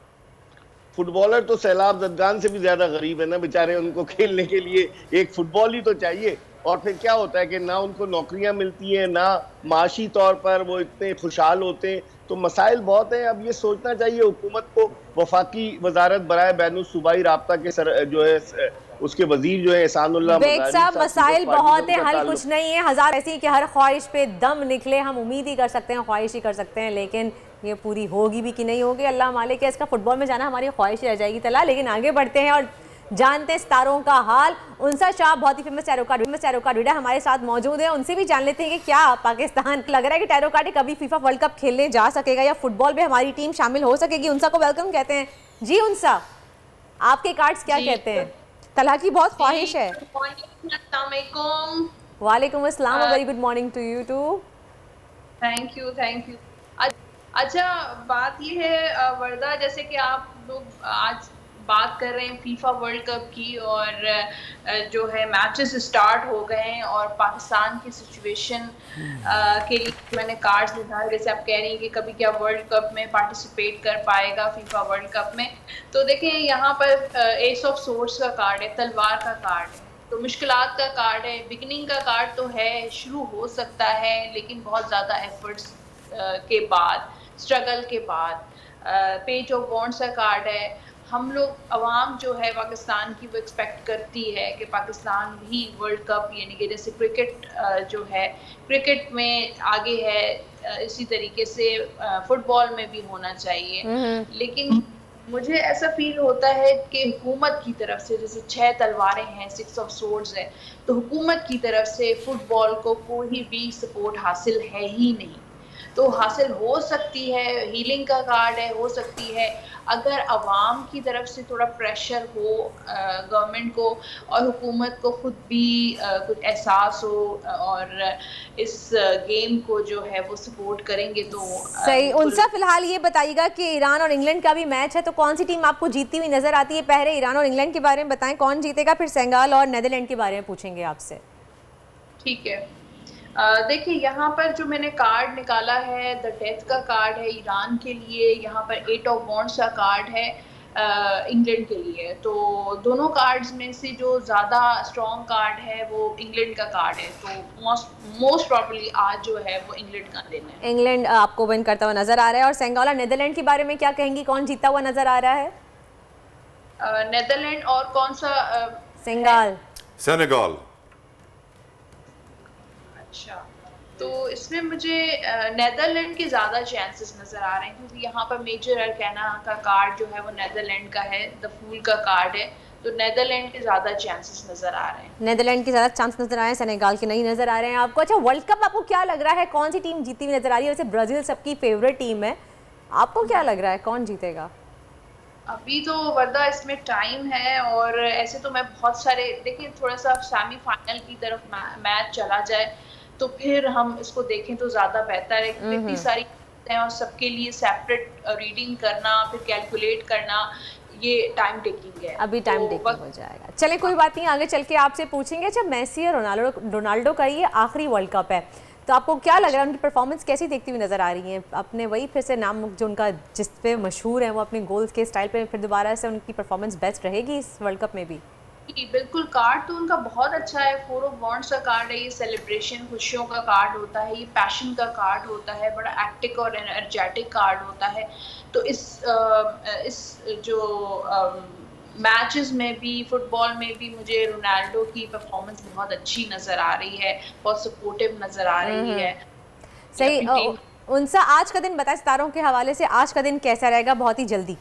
फुटबॉलर तो सैलाब जदगान से भी ज्यादा गरीब है ना बेचारे, उनको खेलने के लिए एक फुटबॉल ही तो चाहिए। और फिर क्या होता है कि ना उनको नौकरियां मिलती हैं, ना माशी तौर पर वो इतने खुशहाल होते हैं। तो मसाइल बहुत हैं। अब ये सोचना चाहिए हुकूमत को, वफाकी वजारत बराए बैनुल सूबाई राब्ता के जो है उसके वजीर जो है एहसानुल्लाह साहब, मसाइल बहुत है, हल कुछ नहीं है। हजार ऐसी कि हर ख्वाहिश पे दम निकले, हम उम्मीद ही कर सकते हैं, ख्वाहिश ही कर सकते हैं, लेकिन ये पूरी होगी भी कि नहीं होगी अल्लाह मालिक है। इसका फुटबॉल में जाना हमारी ख्वाहिश रह जाएगी। तला, लेकिन आगे बढ़ते हैं और जानते हैं सितारों का हाल। उनसा शाह बहुत ही फेमस टैरोकार्डिडा हमारे साथ मौजूद है, उनसे भी जान लेते हैं कि क्या पाकिस्तान लग रहा है कि टैरोकार्डी कभी फीफा वर्ल्ड कप खेलने जा सकेगा या फुटबॉल में हमारी टीम शामिल हो सकेगी। उनसा को वेलकम कहते हैं। जी उनसा, आपके कार्ड्स क्या कहते हैं? तलहा की बहुत ख्वाहिश है। वालेकुम अस्सलाम, very good morning to you too. Thank you. अच्छा, बात ये है वर्दा, जैसे कि आप लोग आज बात कर रहे हैं फीफा वर्ल्ड कप की, और जो है मैचेस स्टार्ट हो गए हैं और पाकिस्तान की सिचुएशन के लिए मैंने कार्ड्स निकाले। जैसे आप कह रही हैं कि कभी क्या वर्ल्ड कप में पार्टिसिपेट कर पाएगा फीफा वर्ल्ड कप में, तो देखें यहाँ पर एस ऑफ सोर्ड्स का कार्ड है, तलवार का कार्ड है, तो मुश्किलात का कार्ड है। बिगनिंग का कार्ड तो है, शुरू हो सकता है, लेकिन बहुत ज़्यादा एफर्ट्स के बाद, स्ट्रगल के बाद। पेज ऑफ वॉन्ट्स का कार्ड है। हम लोग अवाम जो है पाकिस्तान की, वो एक्सपेक्ट करती है कि पाकिस्तान भी वर्ल्ड कप, यानी कि जैसे क्रिकेट जो है, क्रिकेट में आगे है, इसी तरीके से फुटबॉल में भी होना चाहिए। लेकिन मुझे ऐसा फील होता है कि हुकूमत की तरफ से, जैसे 6 तलवारें हैं, 6 ऑफ सोर्ड्स है, तो हुकूमत की तरफ से फुटबॉल को कोई भी सपोर्ट हासिल है ही नहीं। तो हासिल हो सकती है, हीलिंग का कार्ड है, हो सकती है अगर अवाम की तरफ से थोड़ा प्रेशर हो गवर्नमेंट को, और हुकूमत को खुद भी कुछ एहसास हो और इस गेम को जो है वो सपोर्ट करेंगे तो सही। उनसे फिलहाल ये बताइएगा कि ईरान और इंग्लैंड का भी मैच है, तो कौन सी टीम आपको जीतती हुई नजर आती है? पहले ईरान और इंग्लैंड के बारे में बताएं, कौन जीतेगा, फिर सेनेगल और नीदरलैंड के बारे में पूछेंगे आपसे। ठीक है, देखिए यहाँ पर जो मैंने कार्ड निकाला है, द डेथ का कार्ड है ईरान के लिए, यहाँ पर 8 ऑफ वॉन्ड्स का कार्ड है इंग्लैंड के लिए। तो दोनों कार्ड्स में से जो ज़्यादा स्ट्रॉन्ग कार्ड है वो इंग्लैंड का कार्ड है, तो मोस्ट प्रॉब्ली आज जो है वो इंग्लैंड का दिन है। इंग्लैंड आपको विन करता हुआ नजर आ रहा है। और सेनेगल और नीदरलैंड के बारे में क्या कहेंगी, कौन जीता हुआ नजर आ रहा है? नीदरलैंड और कौन सा? सेनेगल। अच्छा, तो इसमें मुझे नीदरलैंड के ज़्यादा चांसेस नज़र आ रहे हैं, क्योंकि यहाँ पर मेजर अरकाना का कार्ड जो है वो नीदरलैंड का है, द फूल का कार्ड है, तो नीदरलैंड के ज़्यादा चांसेस नज़र आ रहे हैं। नीदरलैंड के ज़्यादा चांस नज़र आ रहे हैं, सेनेगल के नहीं नज़र आ रहे हैं आपको। अच्छा, वर्ल्ड कप आपको क्या लग रहा है, कौन सी टीम जीती हुई नज़र आ रही है? वैसे ब्राज़ील सबकी फेवरेट टीम है, आपको क्या लग रहा है कौन जीतेगा? अभी तो वर्दा इसमें टाइम है, और ऐसे तो मैं बहुत सारे, देखिए थोड़ा सा सेमीफाइनल की तरफ मैच चला जाए तो फिर हम इसको देखें तो ज़्यादा बेहतर है, क्योंकि इतनी सारी हैं और सबके लिए सेपरेट रीडिंग करना, फिर कैलकुलेट करना, ये टाइम टेकिंग है। अभी टाइम टेकिंग हो जाएगा। चले कोई बात नहीं, आगे चल के आपसे पूछेंगे। जब मेसी और रोनाल्डो का ये आखिरी वर्ल्ड कप है, तो आपको क्या लग रहा है, उनकी परफॉर्मेंस कैसी देखती हुई नज़र आ रही है? आपने वही फिर से नाम जो उनका जिस पे मशहूर है, वो अपने गोल्स के स्टाइल पे फिर दोबारा से उनकी परफॉर्मेंस बेस्ट रहेगी इस वर्ल्ड कप में भी? बिल्कुल, कार्ड तो उनका बहुत अच्छा है, 4 ऑफ वॉन्ड्स का कार्ड है, ये सेलिब्रेशन, खुशियों का कार्ड होता है, ये पैशन का कार्ड होता है, बड़ा एक्टिव और एनर्जेटिक कार्ड होता है। तो इस जो मैचेस में भी, फुटबॉल में भी मुझे रोनाल्डो की परफॉर्मेंस बहुत अच्छी नज़र आ रही है, बहुत सपोर्टिव नज़र आ रही है। सही। उनसे आज का दिन बताए सितारों के हवाले से, आज का दिन कैसा रहेगा बहुत ही जल्दी?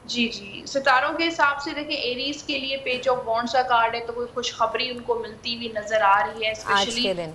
जी, सितारों के हिसाब से देखिए, एरीज के लिए पेज ऑफ वॉन्ड्स का कार्ड है, तो कोई खुशखबरी उनको मिलती हुई नजर आ रही है, स्पेशली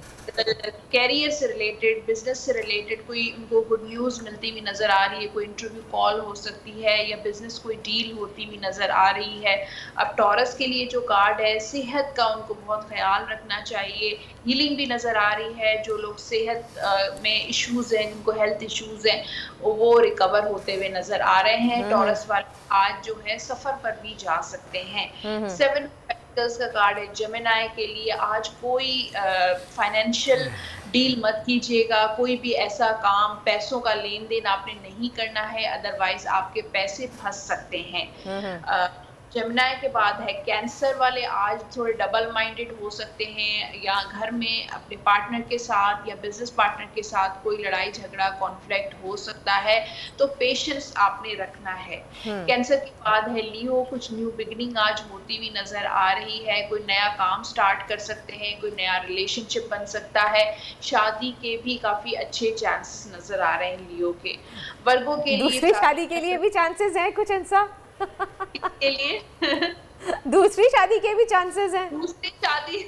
कैरियर से रिलेटेड, बिजनेस से रिलेटेड कोई उनको गुड न्यूज़ मिलती हुई नज़र आ रही है, कोई इंटरव्यू कॉल हो सकती है, या बिजनेस कोई डील होती हुई नज़र आ रही है। अब टॉरस के लिए जो कार्ड है, सेहत का उनको बहुत ख्याल रखना चाहिए, हीलिंग भी नज़र आ रही है, जो लोग सेहत में इश्यूज़ हैं, जिनको हेल्थ इश्यूज़ हैं, वो रिकवर होते हुए नज़र आ रहे हैं। टॉरस वाले आज जो है सफ़र पर भी जा सकते हैं। 7 का कार्ड है जेमिनी के लिए, आज कोई फाइनेंशियल डील मत कीजिएगा, कोई भी ऐसा काम, पैसों का लेन देन आपने नहीं करना है, अदरवाइज आपके पैसे फंस सकते हैं। जेमिनी के बाद है कैंसर वाले, आज थोड़े डबल माइंडेड हो सकते हैं, या घर में अपने पार्टनर के साथ या बिजनेस पार्टनर के साथ कोई लड़ाई झगड़ा, कॉन्फ्लिक्ट हो सकता है, तो पेशेंस आपने रखना है। कैंसर के बाद है लियो, कुछ न्यू बिगिनिंग आज होती हुई नजर आ रही है, कोई नया काम स्टार्ट कर सकते हैं, कोई नया रिलेशनशिप बन सकता है, शादी के भी काफी अच्छे चांसेस नजर आ रहे हैं लियो के। वर्गो के लिए दूसरी शादी के लिए भी चांसेस हैं कुछ ऐसा? के लिए दूसरी शादी के भी चांसेस हैं? दूसरी शादी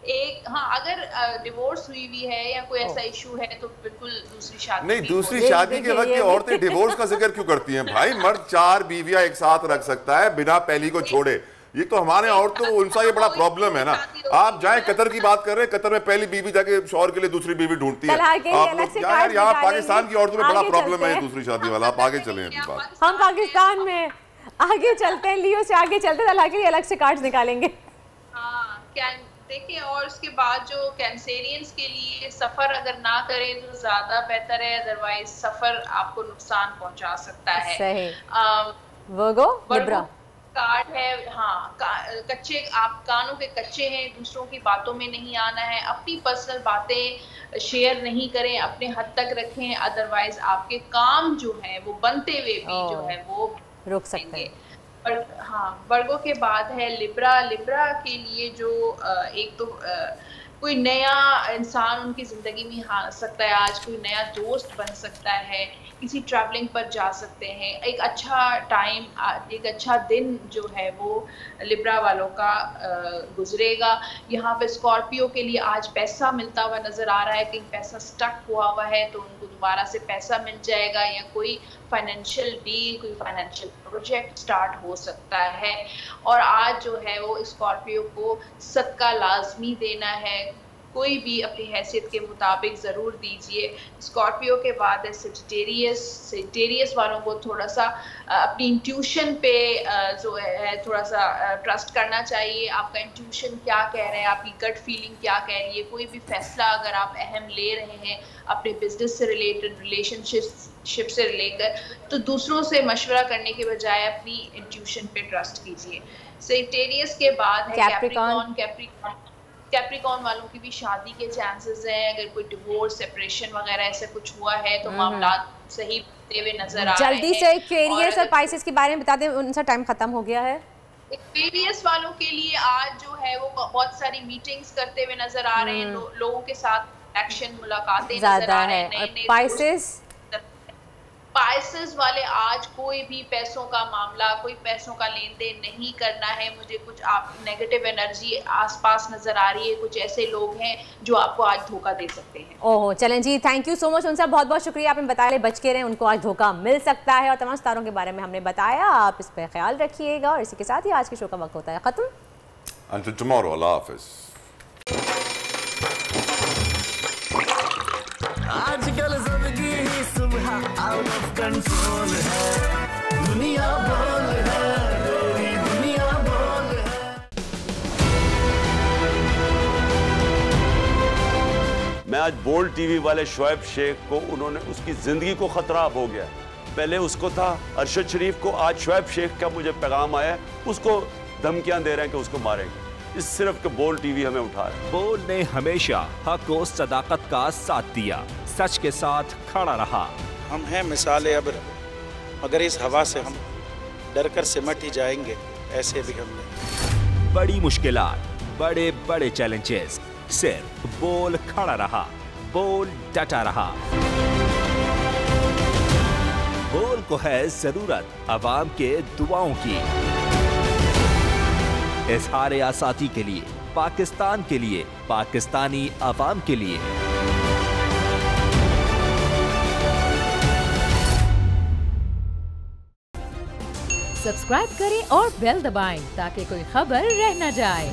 एक हाँ, अगर डिवोर्स हुई है या कोई ऐसा इशू है तो बिल्कुल दूसरी शादी नहीं, दूसरी शादी के वक्त ये औरतें डिवोर्स का जिक्र क्यों करती हैं भाई? मर्द 4 बीवियां एक साथ रख सकता है बिना पहली को छोड़े। ये तो हमारे औरतों को उनसा ये बड़ा प्रॉब्लम है ना। आप जाए कतर की बात कर रहे हैं, कतर में पहली बीवी जाके शौहर के लिए दूसरी बीवी ढूंढती है। आप लोग यार यहाँ पाकिस्तान की औरतों में बड़ा प्रॉब्लम है दूसरी शादी वाला। आप आगे चलें अभी बात। हम पाकिस्तान में आगे चलते हैं, लियो से आगे चलते हैं, तलाक के लिए अलग से कार्ड्स निकालेंगे। देखिए, और उसके बाद जो कैंसेरियंस के लिए सफर अगर ना करें तो ज्यादा बेहतर है, अदरवाइज सफर आपको नुकसान पहुंचा सकता है। सही। वर्गो लिब्रा कार्ड है, हाँ, कच्चे, आप कानों के कच्चे हैं, दूसरों की बातों में नहीं आना है, अपनी पर्सनल बातें शेयर नहीं करें, अपने हद तक रखें, अदरवाइज आपके काम जो है वो बनते हुए भी जो है वो रुक सकते हैं। हाँ, वर्गों के बाद है लिब्रा। लिब्रा के लिए जो एक तो कोई नया इंसान उनकी ज़िंदगी में आ सकता है, आज कोई नया दोस्त बन सकता है, किसी ट्रैवलिंग पर जा सकते हैं, एक अच्छा टाइम, एक अच्छा दिन जो है वो लिब्रा वालों का गुजरेगा। यहाँ पे स्कॉर्पियो के लिए आज पैसा मिलता हुआ नज़र आ रहा है, कहीं पैसा स्टक हुआ है तो उनको दोबारा से पैसा मिल जाएगा, या कोई फाइनेंशियल डील, कोई फाइनेंशियल प्रोजेक्ट स्टार्ट हो सकता है। और आज जो है वो स्कॉर्पियो को सदका लाजमी देना है, कोई भी अपनी हैसियत के मुताबिक ज़रूर दीजिए। स्कॉर्पियो के बाद है सेजिटेरियस। सेजिटेरियस वालों को थोड़ा सा अपनी इंट्यूशन पे जो है थोड़ा सा ट्रस्ट करना चाहिए। आपका इंट्यूशन क्या कह रहा है, आपकी गट फीलिंग क्या कह रही है, कोई भी फैसला अगर आप अहम ले रहे हैं अपने बिजनेस से रिलेटेड, रिलेशनशिप से लेकर, तो दूसरों से मशवरा करने के बजाय अपनी इंट्यूशन पे ट्रस्ट कीजिए। सेजिटेरियस के बाद है कैप्रिकॉर्न। कैप्रिकॉर्न वालों की भी शादी के चांसेस हैं, अगर कोई डिवोर्स, सेपरेशन वगैरह ऐसा कुछ हुआ है तो मामला सही होते हुए नजर आ रहे हैं। जल्दी से एक्वेरियस और पाइसेस के बारे में बता दें, उनका टाइम खत्म हो गया है। एक्वेरियस वालों के लिए आज जो है वो बहुत सारी मीटिंग्स करते हुए नजर आ रहे हैं, लोगों के साथ एक्शन, मुलाकातें नजर आ रहे हैं। और पाइसेस वाले आज कोई भी पैसों का मामला, कोई पैसों का लेन देन नहीं करना है। मुझे कुछ आप नेगेटिव एनर्जी आसपास नजर आ रही है, कुछ ऐसे लोग हैं जो आपको आज धोखा दे सकते हैं। ओहो, चलें जी, थैंक यू सो मच उनसे, बहुत बहुत शुक्रिया, आपने बताया बच के रहें, उनको आज धोखा मिल सकता है। और तमाम सितारों के बारे में हमने बताया, आप इस पर ख्याल रखिएगा। और इसी के साथ ही आज के शो का वक्त होता है खत्म। Until tomorrow, Allah Hafiz. आजकल जिंदगी ही सुबह आउट ऑफ कंट्रोल है, दुनिया बोल है, मेरी दुनिया बोल है। मैं आज बोल्ड टीवी वाले शोएब शेख को, उन्होंने उसकी जिंदगी को खतरा हो गया। पहले उसको था, अरशद शरीफ को, आज शोएब शेख का मुझे पैगाम आया, उसको धमकियां दे रहे हैं कि उसको मारेंगे। इस सिर्फ के बोल्ड टीवी हमें उठा रहा है। बोल्ड ने हमेशा हक और सदाकत का साथ दिया, सच के साथ खड़ा रहा। हम हैं मिसाले अब्र, मगर इस हवा से हम डर कर सिमट ही जाएंगे, ऐसे भी हमने। बड़ी मुश्किलात, बड़े बड़े चैलेंजेस, सिर्फ बोल खड़ा रहा, बोल डटा रहा। बोल को है जरूरत अवाम के दुआओं की। इज़हार आसाती के लिए, पाकिस्तान के लिए, पाकिस्तानी अवाम के लिए। सब्सक्राइब करें और बेल दबाएं ताकि कोई खबर रह न जाए।